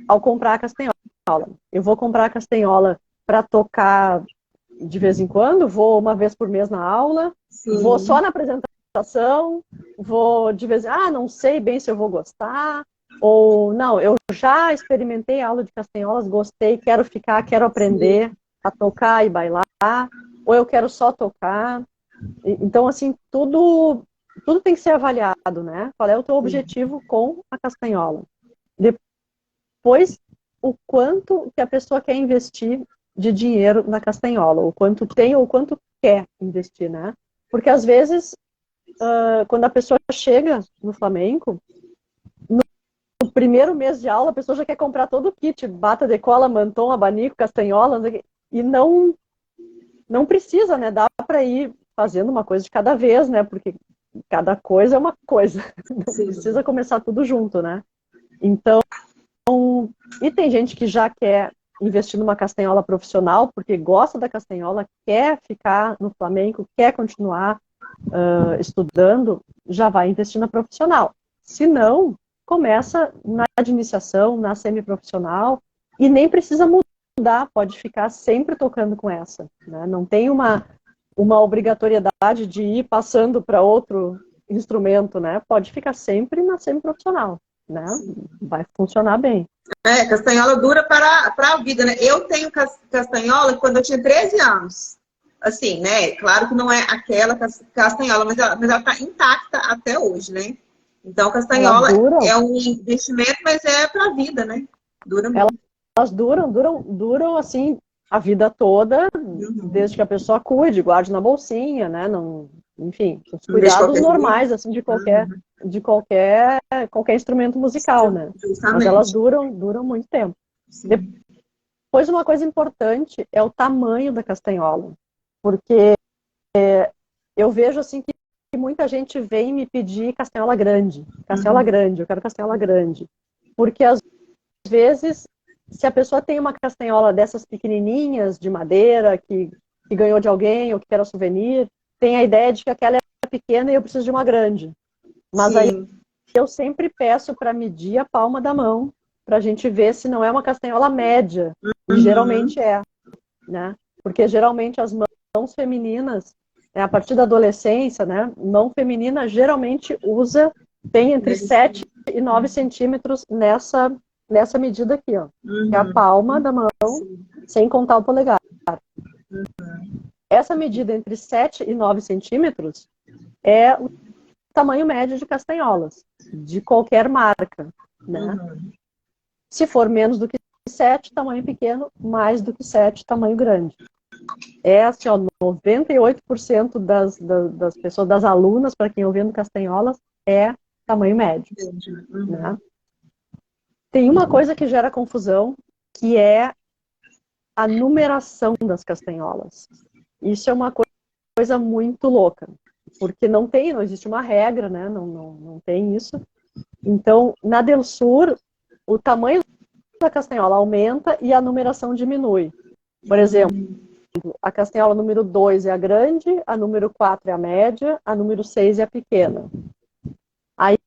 ao comprar a castanhola. Eu vou comprar a castanhola para tocar de vez em quando, vou uma vez por mês na aula, Sim. Vou só na apresentação, vou de vez não sei bem se eu vou gostar, ou não, eu já experimentei a aula de castanholas, gostei, quero ficar, quero aprender a tocar e bailar, ou eu quero só tocar. Então, assim, tudo tem que ser avaliado, né? Qual é o teu objetivo com a castanhola? Depois, o quanto que a pessoa quer investir de dinheiro na castanhola, o quanto tem ou o quanto quer investir, né? Porque às vezes, quando a pessoa chega no flamenco, no primeiro mês de aula, a pessoa já quer comprar todo o kit, bata de cola, mantom, abanico, castanhola, e não precisa, né? Dá para ir fazendo uma coisa de cada vez, né? Porque cada coisa é uma coisa. Não precisa começar tudo junto, né? Então, e tem gente que já quer investir numa castanhola profissional, porque gosta da castanhola, quer ficar no flamenco, quer continuar estudando, já vai investir na profissional. Se não, começa na de iniciação, na semiprofissional, e nem precisa mudar, pode ficar sempre tocando com essa, né? Não tem uma obrigatoriedade de ir passando para outro instrumento, né? Pode ficar sempre na semiprofissional, né? Vai funcionar bem. Castanhola dura para a vida, né? Eu tenho castanhola quando eu tinha 13 anos. Assim, né? Claro que não é aquela castanhola, mas ela tá intacta até hoje, né? Então, castanhola é um investimento, mas é para a vida, né? Dura muito. Elas duram assim, a vida toda, desde que a pessoa cuide, guarde na bolsinha, né? Não, enfim, os cuidados normais, assim, de qualquer instrumento musical, né? Justamente. Mas elas duram muito tempo. Sim. Depois, uma coisa importante é o tamanho da castanhola, porque eu vejo, assim, que muita gente vem me pedir castanhola grande, eu quero castanhola grande, porque às vezes, se a pessoa tem uma castanhola dessas pequenininhas de madeira, que ganhou de alguém ou que era souvenir, tem a ideia de que aquela é pequena e eu preciso de uma grande. Mas Sim. aí eu sempre peço para medir a palma da mão, para a gente ver se não é uma castanhola média. E geralmente é, né? Porque geralmente as mãos femininas, a partir da adolescência, né? Mão feminina geralmente tem entre 7 e 9 centímetros nessa medida aqui, ó. Que é a palma da mão, sem contar o polegar. Essa medida entre 7 e 9 centímetros é o tamanho médio de castanholas, de qualquer marca, né? Se for menos do que 7, tamanho pequeno, mais do que 7, tamanho grande. É assim, ó, 98% das pessoas, das alunas, para quem eu vendo castanholas, é tamanho médio. Né? Tem uma coisa que gera confusão, que é a numeração das castanholas. Isso é uma coisa muito louca, porque não existe uma regra, né? Não tem isso. Então, na Delsur, o tamanho da castanhola aumenta e a numeração diminui. Por exemplo, a castanhola número 2 é a grande, a número 4 é a média, a número 6 é a pequena. Aí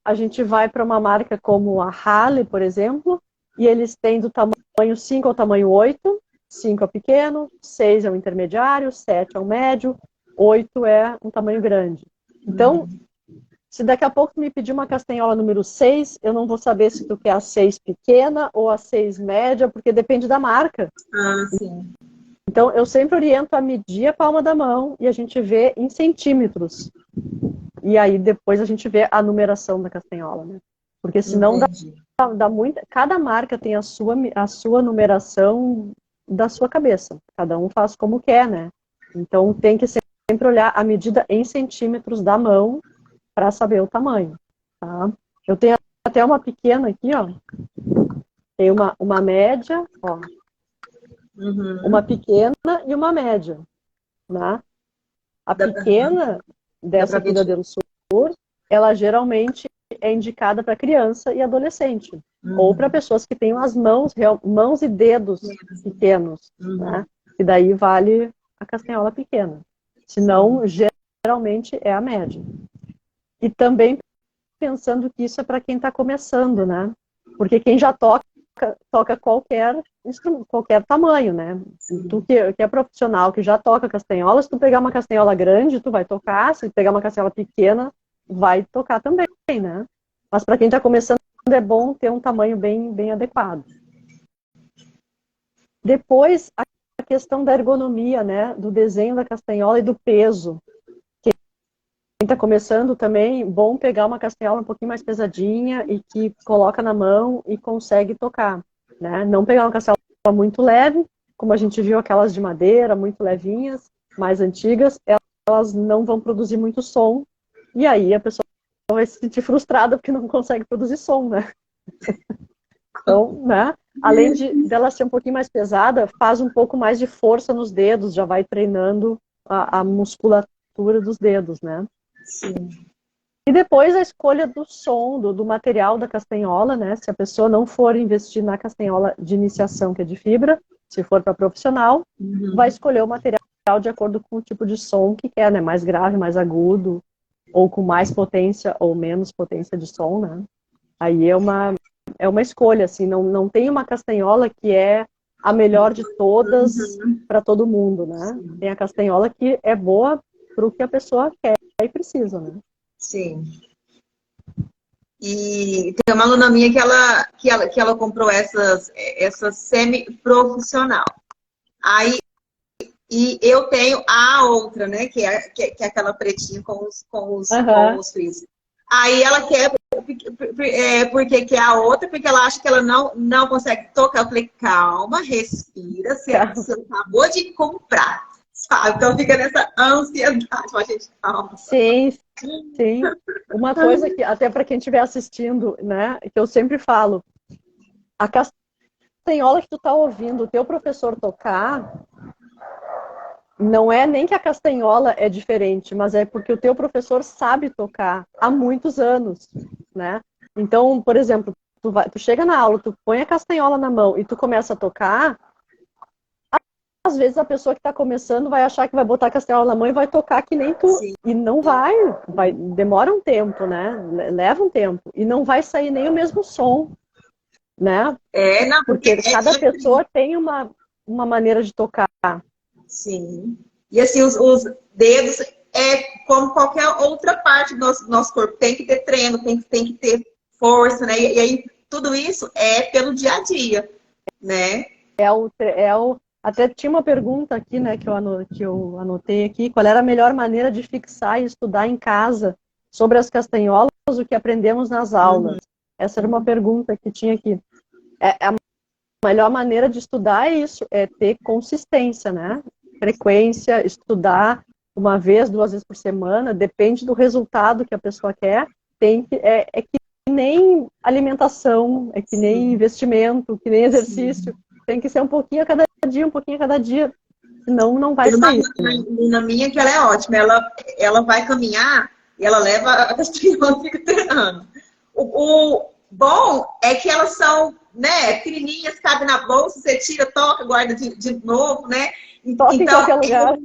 a gente vai para uma marca como a Hale, por exemplo, e eles têm do tamanho 5 ao tamanho 8, 5 é o pequeno, 6 é o intermediário, 7 é o médio, 8 é um tamanho grande. Então, se daqui a pouco tu me pedir uma castanhola número 6, eu não vou saber se tu quer a 6 pequena ou a 6 média, porque depende da marca. Ah, sim. Então, eu sempre oriento a medir a palma da mão e a gente vê em centímetros. E aí, depois a gente vê a numeração da castanhola, né? Porque senão dá muita... Cada marca tem a sua numeração da sua cabeça. Cada um faz como quer, né? Então, tem que sempre olhar a medida em centímetros da mão para saber o tamanho, tá? Eu tenho até uma pequena aqui, ó. Tem uma média, ó. Uma pequena e uma média, né? A pequena dessa aqui da Delsur, ela geralmente é indicada para criança e adolescente, ou para pessoas que têm as mãos e dedos pequenos, né? E daí vale a castanhola pequena. Senão, geralmente é a média. E também pensando que isso é para quem está começando, né? Porque quem já toca qualquer instrumento, qualquer tamanho, né? Tu que é profissional, que já toca castanhola, se tu pegar uma castanhola grande, tu vai tocar, se tu pegar uma castanhola pequena, vai tocar também, né? Mas para quem está começando, é bom ter um tamanho bem adequado. Depois, a questão da ergonomia, né? Do desenho da castanhola e do peso. Quem está começando também, bom pegar uma castanhola um pouquinho mais pesadinha e que coloca na mão e consegue tocar, né? Não pegar uma castanhola muito leve, como a gente viu aquelas de madeira, muito levinhas, mais antigas, elas não vão produzir muito som, e aí a pessoa vai se sentir frustrada porque não consegue produzir som, né? Então, né? Além dela ser um pouquinho mais pesada, faz um pouco mais de força nos dedos, já vai treinando a musculatura dos dedos, né? Sim. E depois a escolha do som, do material da castanhola, né? Se a pessoa não for investir na castanhola de iniciação, que é de fibra, se for para profissional, vai escolher o material de acordo com o tipo de som que quer, né? Mais grave, mais agudo, ou com mais potência ou menos potência de som, né? Aí é uma escolha, assim, não tem uma castanhola que é a melhor de todas para todo mundo, né? Tem a castanhola que é boa para o que a pessoa quer e precisa, né? Sim. E tem uma aluna minha que ela comprou essas semi-profissional. Aí, e eu tenho a outra, né? Que é aquela pretinha com os frisos. Aí ela quer porque que é a outra, porque ela acha que ela não consegue tocar. Eu falei, calma, respira, você acabou de comprar. Sabe? Então fica nessa ansiedade, a gente calma. Sim, sim. Uma coisa que, até para quem estiver assistindo, né, que eu sempre falo, a castanhola que tu tá ouvindo o teu professor tocar, não é nem que a castanhola é diferente, mas é porque o teu professor sabe tocar há muitos anos, né? Então, por exemplo, tu chega na aula, tu põe a castanhola na mão e tu começa a tocar, às vezes a pessoa que está começando vai achar que vai botar a castanhola na mão e vai tocar que nem tu. Sim. E não vai, demora um tempo, né? Leva um tempo. E não vai sair nem o mesmo som, né? Não, porque cada pessoa tem uma maneira de tocar. Sim. E assim, os dedos é como qualquer outra parte do nosso corpo. Tem que ter treino, tem que ter força, né? E aí, tudo isso é pelo dia a dia, né? Até tinha uma pergunta aqui, né, que eu anotei aqui. Qual era a melhor maneira de fixar e estudar em casa sobre as castanholas, o que aprendemos nas aulas? Essa era uma pergunta que tinha aqui. A melhor maneira de estudar é isso, é ter consistência, né? Frequência, estudar uma vez, 2 vezes por semana, depende do resultado que a pessoa quer. É que nem alimentação, é que nem investimento, que nem exercício. Tem que ser um pouquinho a cada dia, senão não vai sair. Na minha, que ela é ótima, ela vai caminhar e ela leva a castanhola e fica treinando. O bom é que elas são, né, pequenininhas, cabe na bolsa, você tira, toca, guarda de novo, né? Toca então, em qualquer lugar.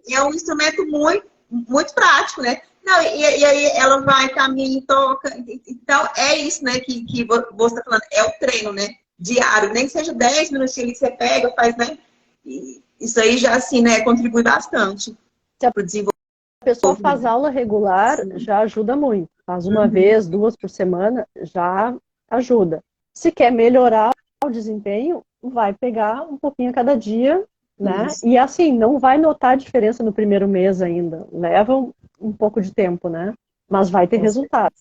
É um instrumento muito, muito prático, né? Não, e aí ela vai, caminha e toca. Então, é isso, né, que você está falando, é o treino, né? Diário, nem que seja 10 minutinhos que você pega, faz, né? E isso aí já, assim, né, contribui bastante para o desenvolvimento. A pessoa faz aula regular, já ajuda muito. Faz uma vez, 2 por semana, já ajuda. Se quer melhorar o desempenho, vai pegar um pouquinho a cada dia, né? E assim, não vai notar a diferença no primeiro mês ainda. Leva um pouco de tempo, né? Mas vai ter resultado.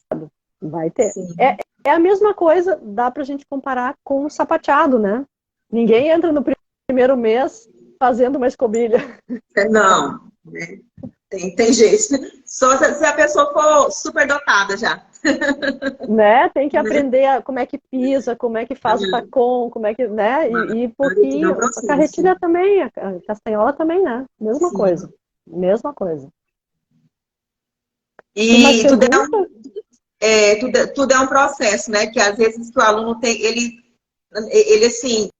Vai ter. É a mesma coisa, dá pra gente comparar com o sapateado, né? Ninguém entra no primeiro mês fazendo uma escobilha. Não, né? Tem jeito. Só se a pessoa for super dotada já. Né? Tem que aprender como é que pisa, como é que faz o tacon, como é que, né? E pouquinho. A carretilha também, a castanhola também, né? Mesma coisa. Mesma coisa. E tudo é um processo, né? Que às vezes que o aluno tem, ele assim,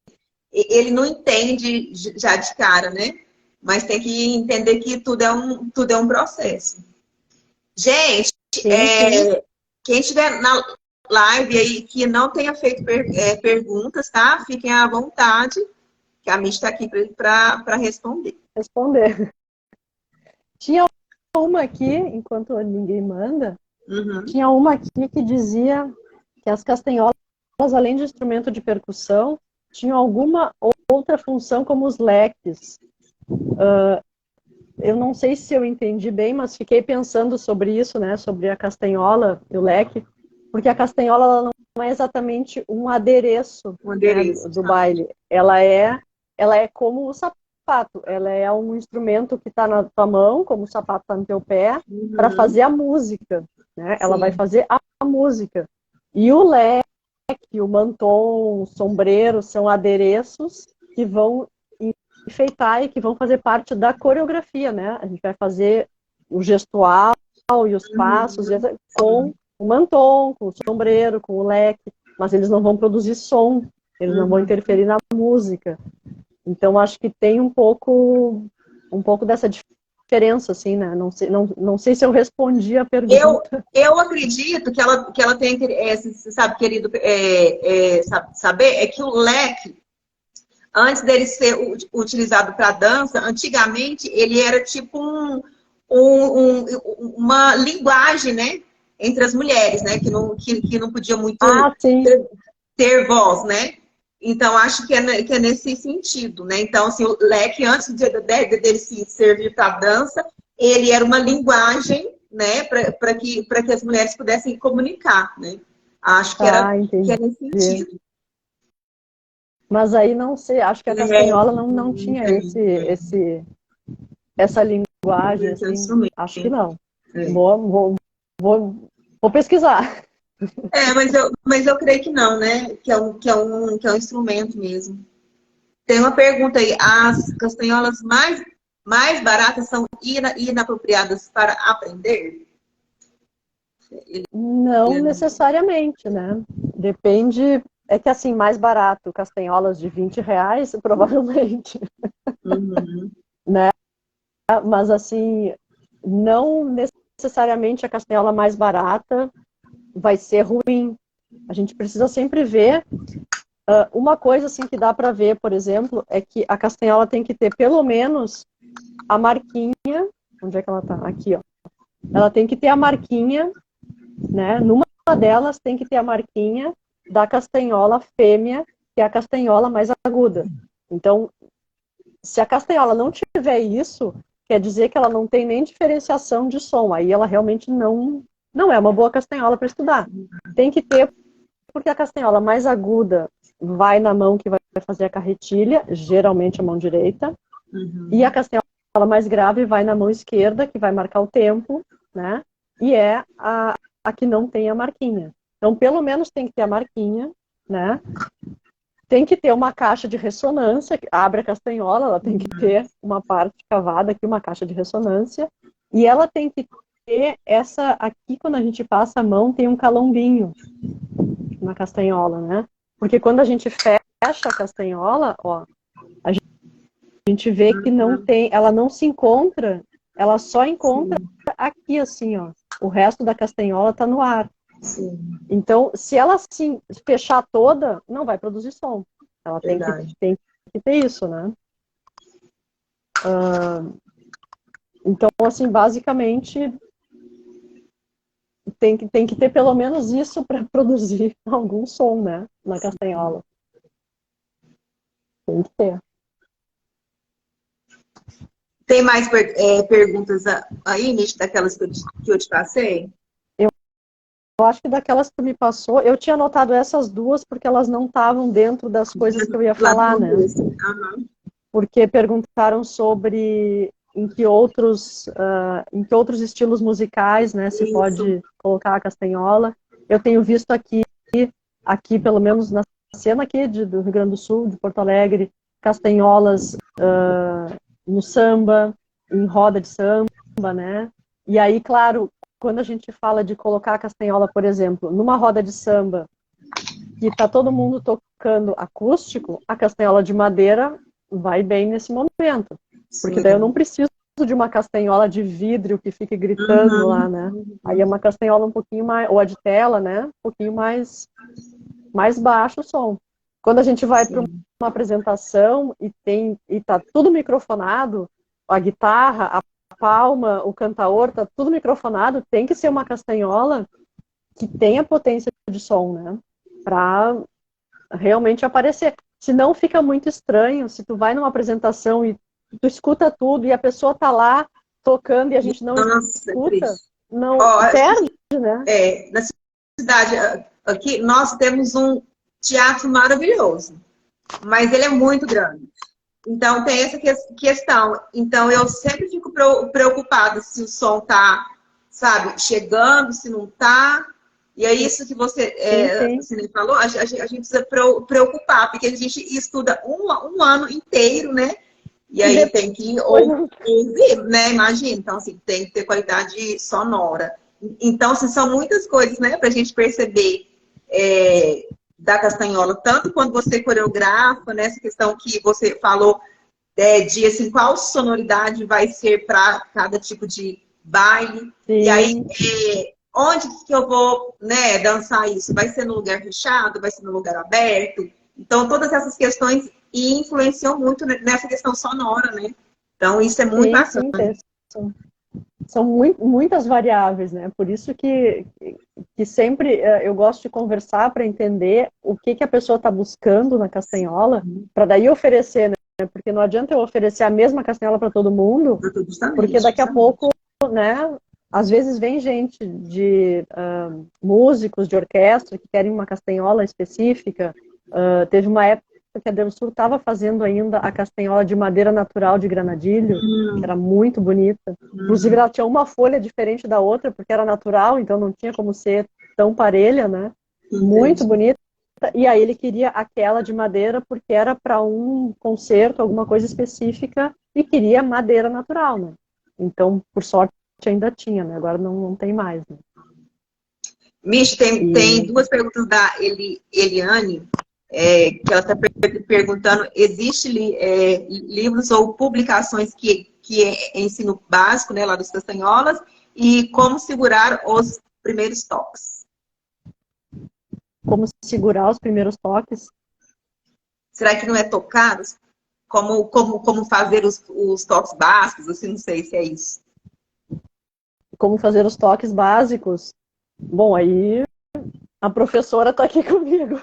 ele não entende já de cara, né? Mas tem que entender que tudo é um processo. Gente, quem estiver na live aí que não tenha feito perguntas, tá? Fiquem à vontade, que a Mitty está aqui para responder. Tinha uma aqui, enquanto ninguém manda, tinha uma aqui que dizia que as castanholas, além de instrumento de percussão, tinham alguma outra função como os leques. Eu não sei se eu entendi bem, mas fiquei pensando sobre isso, né? Sobre a castanhola e o leque, porque a castanhola ela não é exatamente um adereço, né, do baile. Ela é como o sapato. Ela é um instrumento que está na tua mão, como o sapato está no teu pé, para fazer a música, né? Ela vai fazer a música. E o leque, o mantom, o sombreiro são adereços que vão enfeitar e que vão fazer parte da coreografia, né? A gente vai fazer o gestual e os passos com o mantom, com o sombreiro, com o leque, mas eles não vão produzir som, eles não vão interferir na música. Então, acho que tem um pouco dessa diferença, assim, né? Não sei se eu respondi a pergunta. Eu acredito que ela tem, você sabe, querido, saber, é que o leque, antes dele ser utilizado para dança, antigamente ele era tipo uma linguagem, né, entre as mulheres, né, que não podia muito ter voz, né? Então acho que é nesse sentido, né? Então assim, o leque antes dele se servir para dança, ele era uma linguagem, né, para que as mulheres pudessem comunicar, né? Acho que era nesse sentido. Mas aí não sei, acho que a castanhola não tinha essa linguagem, assim, acho que não. Vou pesquisar. Mas eu creio que não, né? Que é um instrumento mesmo. Tem uma pergunta aí. As castanholas mais baratas são inapropriadas para aprender? Não necessariamente, né? Depende. É que assim, mais barato, castanholas de R$20, provavelmente. Né? Mas assim, não necessariamente a castanhola mais barata vai ser ruim. A gente precisa sempre ver. Uma coisa assim que dá para ver, por exemplo, é que a castanhola tem que ter pelo menos a marquinha. Onde é que ela tá? Aqui, ó. Ela tem que ter a marquinha, né? Numa delas tem que ter a marquinha da castanhola fêmea, que é a castanhola mais aguda. Então, se a castanhola não tiver isso, quer dizer que ela não tem nem diferenciação de som. Aí ela realmente não é uma boa castanhola para estudar. Tem que ter, porque a castanhola mais aguda vai na mão que vai fazer a carretilha, geralmente a mão direita, e a castanhola mais grave vai na mão esquerda, que vai marcar o tempo, né? E é a que não tem a marquinha. Então, pelo menos tem que ter a marquinha, né? Tem que ter uma caixa de ressonância, que abre a castanhola, ela tem que ter uma parte cavada aqui, uma caixa de ressonância, e ela tem que ter essa, aqui quando a gente passa a mão, tem um calombinho na castanhola, né? Porque quando a gente fecha a castanhola, ó, a gente vê que não tem, ela não se encontra, ela só encontra aqui, assim, ó. O resto da castanhola tá no ar. Sim. Então, se ela assim fechar toda, não vai produzir som. Ela tem que ter isso, né? Então, assim, basicamente, tem que ter pelo menos isso para produzir algum som, né? Na castanhola. Tem que ter. Tem mais perguntas aí, Nish, daquelas que eu te passei? Eu acho que daquelas que me passou, eu tinha anotado essas duas porque elas não estavam dentro das coisas que eu ia falar, né? Porque perguntaram sobre em que outros estilos musicais, né, se pode colocar a castanhola. Eu tenho visto aqui pelo menos na cena aqui do Rio Grande do Sul, de Porto Alegre, castanholas no samba, em roda de samba, né? E aí, claro, quando a gente fala de colocar a castanhola, por exemplo, numa roda de samba, que está todo mundo tocando acústico, a castanhola de madeira vai bem nesse momento. Porque daí eu não preciso de uma castanhola de vidro que fique gritando lá, né? Aí é uma castanhola um pouquinho mais, ou a de tela, né? Um pouquinho mais baixo o som. Quando a gente vai para uma apresentação e tá tudo microfonado, a guitarra, a palma, o cantaor, tá tudo microfonado, tem que ser uma castanhola que tenha potência de som, né? Para realmente aparecer. Senão fica muito estranho, se tu vai numa apresentação e tu escuta tudo e a pessoa tá lá tocando e a gente não escuta, não perde, né? Na cidade aqui, nós temos um teatro maravilhoso, mas ele é muito grande. Então, tem essa questão. Então, eu sempre fico preocupada se o som tá, sabe, chegando, se não tá. E é isso que você falou, a gente precisa preocupar, porque a gente estuda um ano inteiro, né? E aí tem que ouvir, né? Imagina. Então, assim, tem que ter qualidade sonora. Então, assim, são muitas coisas, né? Pra gente perceber da castanhola, tanto quando você coreografa, né? Essa questão que você falou de assim, qual sonoridade vai ser para cada tipo de baile. Sim. E aí, onde que eu vou, né, dançar isso? Vai ser no lugar fechado? Vai ser no lugar aberto? Então, todas essas questões influenciam muito nessa questão sonora, né? Então, isso é muito bacana. Sim. São muitas variáveis, né? Por isso que sempre eu gosto de conversar para entender o que a pessoa está buscando na castanhola, para daí oferecer, né? Porque não adianta eu oferecer a mesma castanhola para todo mundo, porque daqui a pouco, né? Às vezes vem gente de músicos de orquestra que querem uma castanhola específica. Teve uma época que a Del Sur estava fazendo ainda a castanhola de madeira natural de granadilho, que era muito bonita. Inclusive, ela tinha uma folha diferente da outra, porque era natural, então não tinha como ser tão parelha, né? Muito bonita. E aí ele queria aquela de madeira porque era para um concerto, alguma coisa específica, e queria madeira natural, né? Então, por sorte, ainda tinha, né? Agora não tem mais, né? Mish, tem duas perguntas da Eliane, que ela está perguntando, existe livros ou publicações que é ensino básico, né, lá dos Castanholas, e como segurar os primeiros toques? Como segurar os primeiros toques? Será que não é tocados? Como fazer os toques básicos? Assim, não sei se é isso. Como fazer os toques básicos? Bom, aí a professora está aqui comigo.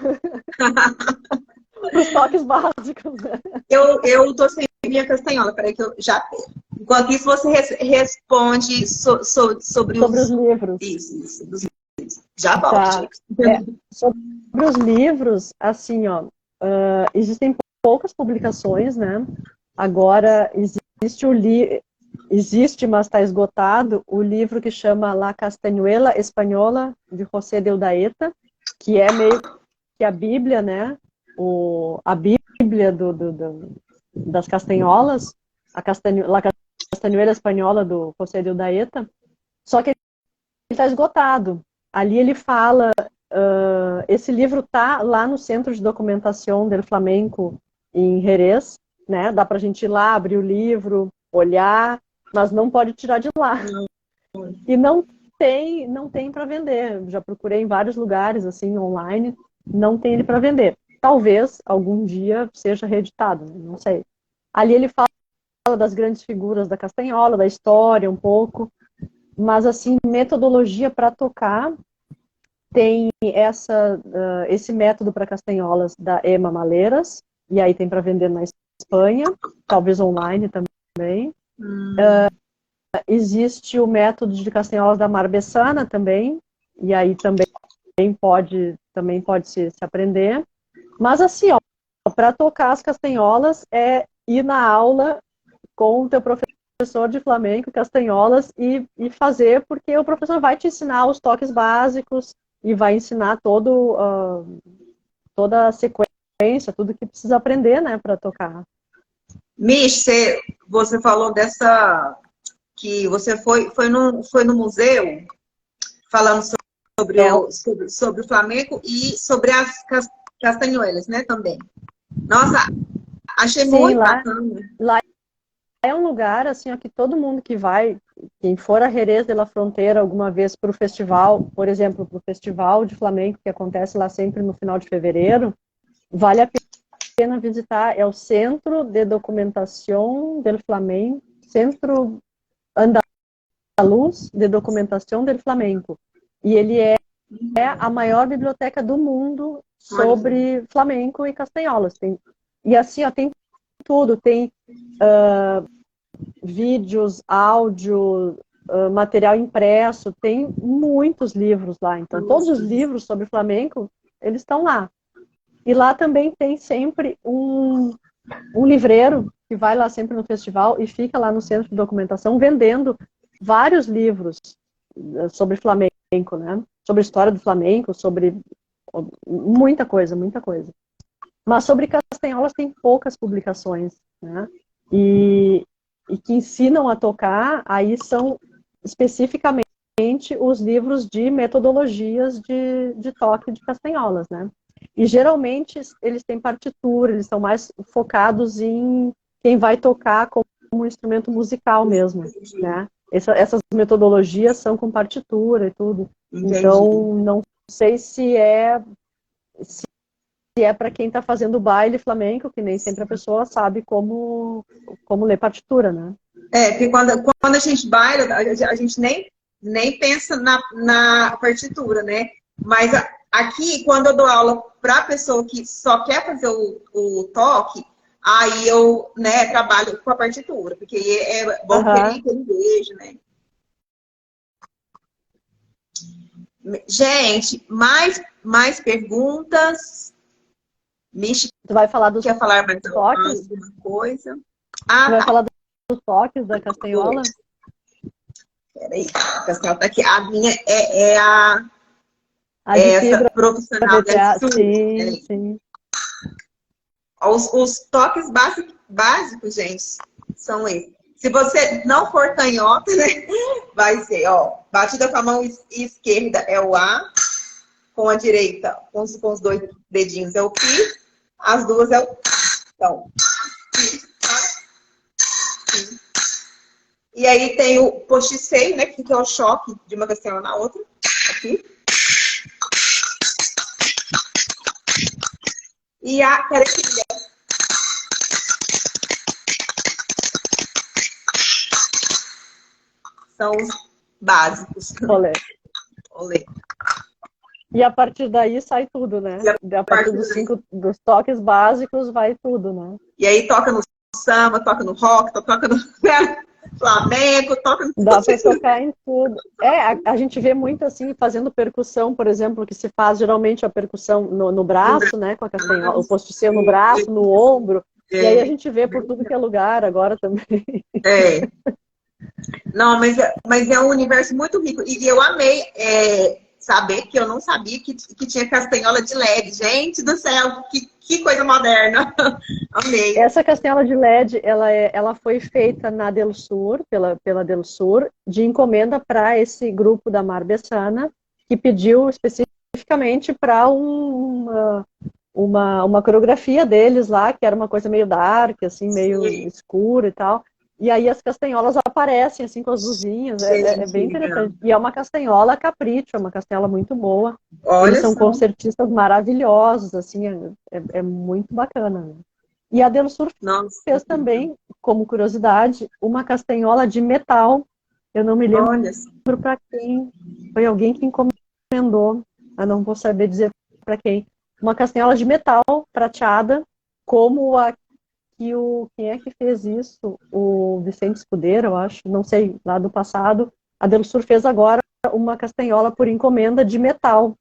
Os toques básicos, né? Eu tô sem minha castanhola, peraí que eu já tenho. Enquanto isso, você responde sobre os livros. Isso, dos livros. Já volto. Tá. Sobre os livros, assim, ó, existem poucas publicações, né? Agora, existe, mas está esgotado, o livro que chama La Castañuela Española, de José de Udaeta, que é meio que a Bíblia, né? A Bíblia das castanholas, La Castañuela Española, do José de Udaeta, só que ele está esgotado. Ali ele fala, esse livro tá lá no Centro de Documentação del Flamenco, em Jerez, né? Dá pra gente ir lá, abrir o livro, olhar, mas não pode tirar de lá. E não tem para vender. Já procurei em vários lugares, assim, online, não tem ele para vender. Talvez algum dia seja reeditado, não sei. Ali ele fala das grandes figuras da castanhola, da história um pouco, mas assim, metodologia para tocar, tem esse método para castanholas da Emma Maleiras, e aí tem para vender na Espanha, talvez online também. Existe o método de castanholas da Mar Bessana também, e aí também pode se aprender. Mas assim, ó, para tocar as castanholas é ir na aula com o teu professor de flamenco, castanholas, e fazer, porque o professor vai te ensinar os toques básicos e vai ensinar toda a sequência, tudo que precisa aprender, né, para tocar. Mish, você falou que você foi no museu falando sobre o flamenco e sobre as castanholas, né, também. Nossa, achei muito bacana. Lá é um lugar, assim, ó, que todo mundo que vai, quem for a Jerez de la Frontera alguma vez para o festival, por exemplo, para o festival de flamenco que acontece lá sempre no final de fevereiro, vale a pena visitar. É o Centro de Documentação del Flamenco, Centro Andaluz de Documentação del Flamenco. E ele é a maior biblioteca do mundo sobre flamenco e castanholas. E assim, ó, tem tudo, tem vídeos, áudio, material impresso, tem muitos livros lá. Então, todos os livros sobre flamenco, eles estão lá. E lá também tem sempre um livreiro que vai lá sempre no festival e fica lá no centro de documentação vendendo vários livros sobre flamenco, né? Sobre a história do flamenco, sobre muita coisa, muita coisa. Mas sobre castanholas tem poucas publicações, né? E que ensinam a tocar, aí são especificamente os livros de metodologias de toque de castanholas, né? E geralmente eles têm partitura, eles são mais focados em quem vai tocar como um instrumento musical mesmo, né? Essas metodologias são com partitura e tudo. Entendi. Então, não sei se é para quem está fazendo baile flamenco, que nem sempre a pessoa sabe como ler partitura, né? Porque quando a gente baila, a gente nem pensa na partitura, né? Mas aqui, quando eu dou aula para a pessoa que só quer fazer o toque, aí eu, né, trabalho com a partitura, porque é bom que ele veja, né? Gente, mais perguntas? Michi, Tu vai falar dos quer falar mais toques? alguma coisa? Tu vai Tá. falar dos toques da castanhola? Peraí, a castanhola tá aqui. A minha é De essa fibra profissional VTA, dessa sim, sim. Os toques básicos, gente, são esses. Se você não for canhota, né, vai ser, ó, batida com a mão esquerda é o A, com a direita, com os dois dedinhos é o Pi, as duas é o então. E aí tem o posticeio, né, que é o choque de uma castanhola na outra, aqui. E a caretilha. São os básicos. Olé. Olê. E a partir daí sai tudo, né? A partir dos toques básicos vai tudo, né? E aí toca no samba, toca no rock, toca no flamenco, toca no... Dá para tocar em tudo. A gente vê muito assim, fazendo percussão, por exemplo, que se faz geralmente a percussão no braço, né? Com a castanhola, o posticeio no braço, no ombro. E aí a gente vê por tudo que é lugar agora também. Não, mas é um universo muito rico. E eu amei saber que eu não sabia que tinha castanhola de LED. Gente do céu, que coisa moderna. Amei. Essa castanhola de LED, ela foi feita na Del Sur, pela Del Sur, de encomenda para esse grupo da Mar Bessana, que pediu especificamente para uma coreografia deles lá, que era uma coisa meio dark, assim, meio escura e tal. E aí as castanholas aparecem, assim, com as luzinhas. É bem interessante. E é uma castanhola capricho, é uma castanhola muito boa. Olha, eles são concertistas maravilhosos, assim, é muito bacana. Né? E a Del Sur fez também, como curiosidade, uma castanhola de metal. Eu não me lembro para quem. Foi alguém que encomendou. Eu não vou saber dizer para quem. Uma castanhola de metal prateada, como a que quem é que fez isso? O Vicente Escudeiro, eu acho, não sei, lá do passado. A Del Sur fez agora uma castanhola por encomenda de metal.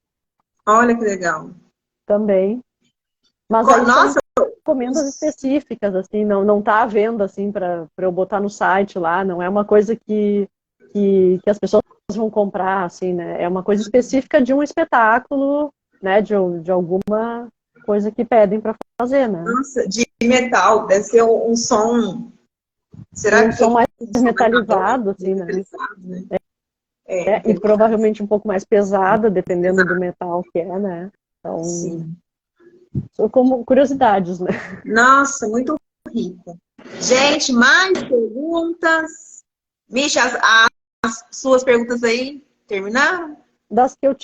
Olha que legal. Também. Mas aí são encomendas específicas, assim, não tá à venda, assim, para eu botar no site lá, não é uma coisa que as pessoas vão comprar, assim, né? É uma coisa específica de um espetáculo, né? De alguma coisa que pedem para fazer, né? Nossa, de metal, deve ser um som... Será que som mais metalizado, assim, né? E provavelmente um pouco mais pesada, dependendo do metal que é, né? Então, são como curiosidades, né? Nossa, muito rico. Gente, mais perguntas? Misha, as suas perguntas aí terminaram? Das que eu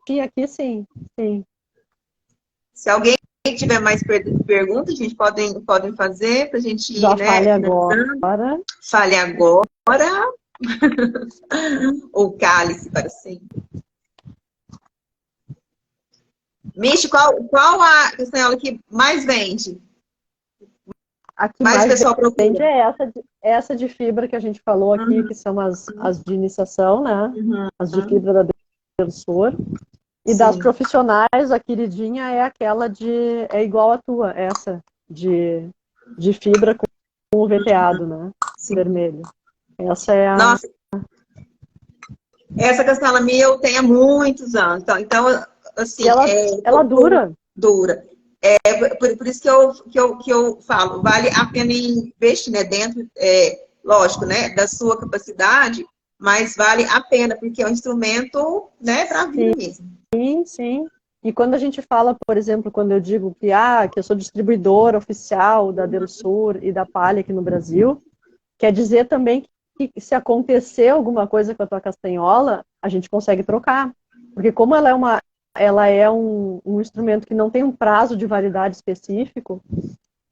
tinha aqui, sim. Se alguém tiver mais perguntas, a gente podem fazer para a gente ir, já né? Fale agora. Fale agora. Ou cálice para sempre. Michi, qual a castanhola que mais vende? A que mais pessoal vende é essa de fibra que a gente falou aqui, que são as de iniciação, né? As de fibra da Del Sur. E das profissionais, a queridinha é aquela é igual a tua, essa de fibra com o veteado, né? Vermelho. Essa é a... Nossa, essa castanhola minha eu tenho há muitos anos. Então assim... ela dura. Dura. Por isso que eu falo, vale a pena investir, né? Dentro, lógico, né? Da sua capacidade, mas vale a pena, porque é um instrumento, né? Para a vida mesmo. Sim. E quando a gente fala, por exemplo, quando eu digo que eu sou distribuidora oficial da Del Sur e da Palha aqui no Brasil, quer dizer também que se acontecer alguma coisa com a tua castanhola, a gente consegue trocar. Porque como ela é um instrumento que não tem um prazo de validade específico,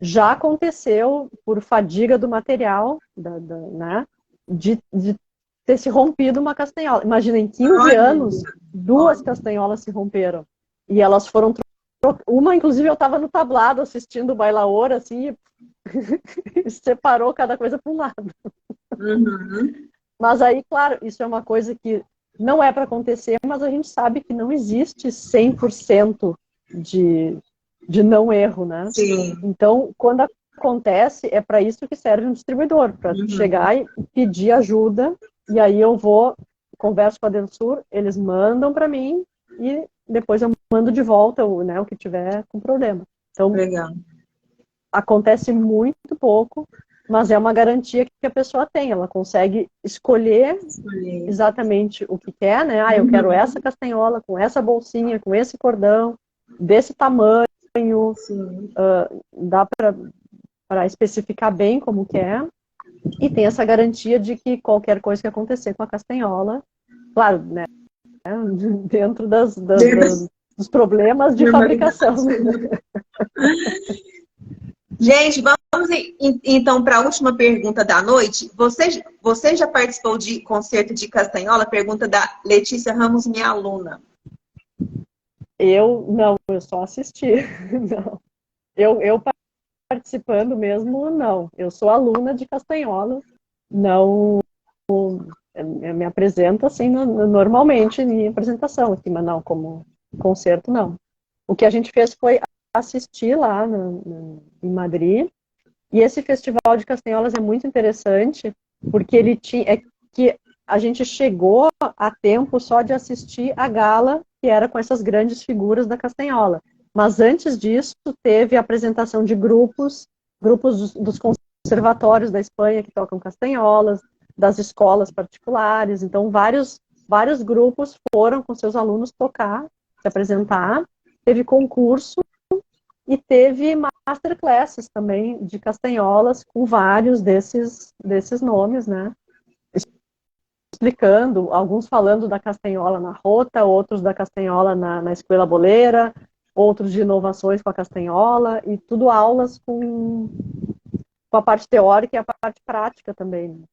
já aconteceu por fadiga do material, né, de ter se rompido uma castanhola. Imagina, em 15 anos, 2 castanholas se romperam. E elas foram uma, inclusive, eu estava no tablado assistindo o bailaor, assim, e separou cada coisa para um lado. Mas aí, claro, isso é uma coisa que não é para acontecer, mas a gente sabe que não existe 100% de não erro, né? Sim. Então, quando acontece, é para isso que serve um distribuidor, para chegar e pedir ajuda, e aí eu converso com a Densur, eles mandam para mim, e depois eu mando de volta o que tiver com problema. Então, legal. Acontece muito pouco, mas é uma garantia que a pessoa tem. Ela consegue escolher exatamente o que quer, né? Eu quero essa castanhola com essa bolsinha, com esse cordão, desse tamanho. Dá para especificar bem como quer. E tem essa garantia de que qualquer coisa que acontecer com a castanhola, claro, né? Dentro dos problemas de fabricação. Gente, vamos então para a última pergunta da noite. Você já participou de concerto de castanhola? Pergunta da Letícia Ramos, minha aluna. Eu só assisti. Não. Eu participando mesmo, não. Eu sou aluna de castanhola, não me apresento assim normalmente em apresentação aqui, mas não, como concerto, não. O que a gente fez foi assistir lá em Madrid, e esse festival de castanholas é muito interessante, porque que a gente chegou a tempo só de assistir a gala, que era com essas grandes figuras da castanhola. Mas antes disso, teve a apresentação de grupos dos conservatórios da Espanha que tocam castanholas, das escolas particulares. Então, vários grupos foram com seus alunos tocar, se apresentar. Teve concurso e teve masterclasses também de castanholas com vários desses nomes, né? Explicando, alguns falando da castanhola na rota, outros da castanhola na escuela boleira, outros de inovações com a castanhola, e tudo aulas com a parte teórica e a parte prática também. Né?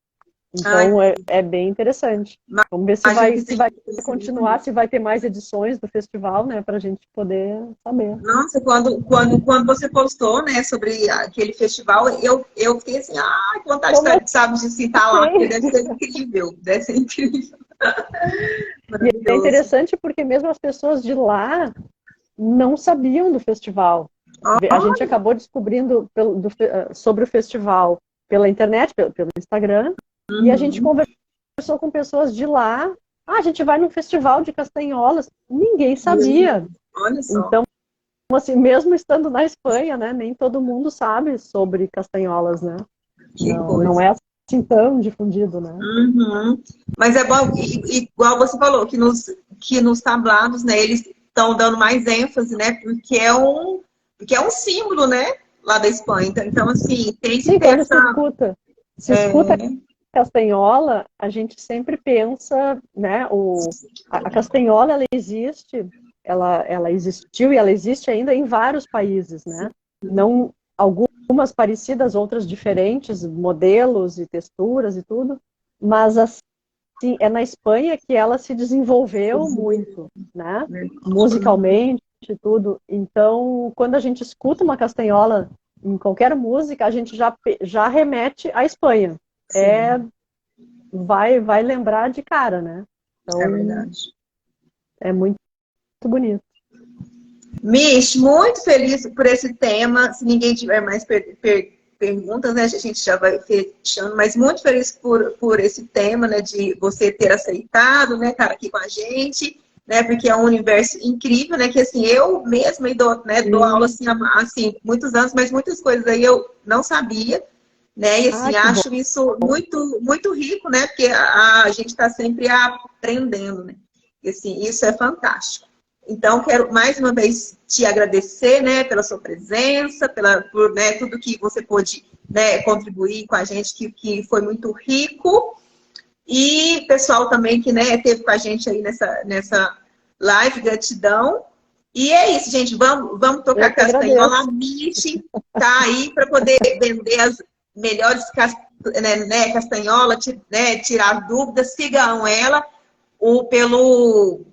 Então, é bem interessante. Vamos ver se vai continuar, se vai ter mais edições do festival, né, para a gente poder saber. Nossa, quando você postou, né, sobre aquele festival, eu fiquei assim, que vontade de citar lá, porque deve ser incrível, E é interessante porque mesmo as pessoas de lá não sabiam do festival. A gente acabou descobrindo sobre o festival pela internet, pelo Instagram, e a gente conversou com pessoas de lá. A gente vai num festival de castanholas. Ninguém sabia. Olha só. Então, assim, mesmo estando na Espanha, né, nem todo mundo sabe sobre castanholas, né? Não é assim tão difundido, né? Mas é bom, igual você falou, que nos tablados, né, eles estão dando mais ênfase, né, porque é um símbolo, né, lá da Espanha. Então assim, tem que ter essa... Se escuta castanhola, a gente sempre pensa, né, a castanhola, ela existe, ela existiu e ela existe ainda em vários países, né? Não, algumas parecidas, outras diferentes, modelos e texturas e tudo, mas assim, é na Espanha que ela se desenvolveu muito, né? Musicalmente e tudo. Então, quando a gente escuta uma castanhola em qualquer música, a gente já remete à Espanha. Vai lembrar de cara, né? Então, é verdade. É muito bonito. Mish, muito feliz por esse tema. Se ninguém tiver mais perguntas, né, a gente já vai fechando, mas muito feliz por esse tema, né, de você ter aceitado, né, estar aqui com a gente, né, porque é um universo incrível, né, que assim, eu mesma dou aula assim, há muitos anos, mas muitas coisas aí eu não sabia, né, e assim, acho isso muito, muito rico, né, porque a gente está sempre aprendendo, né, e assim, isso é fantástico. Então, quero mais uma vez te agradecer, né, pela sua presença, por né, tudo que você pôde, né, contribuir com a gente, que foi muito rico. E pessoal também que, né, esteve com a gente aí nessa live, gratidão. E é isso, gente, vamos tocar castanhola. A Mish tá aí para poder vender as melhores castanholas, né, tirar dúvidas. Sigam ela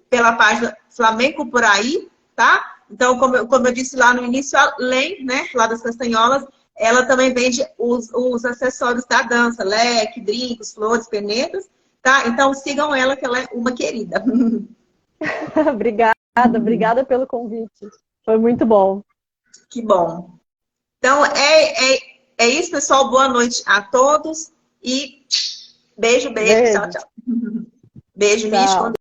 pela página Flamenco por aí, tá? Então, como eu disse lá no início, além, né, lá das castanholas, ela também vende os acessórios da dança, leque, brincos, flores, penetas. tá? Então sigam ela, que ela é uma querida. Obrigada pelo convite. Foi muito bom. Que bom. Então, é isso, pessoal. Boa noite a todos. E beijo, beijo. Tchau, tchau. Beijo, Mish.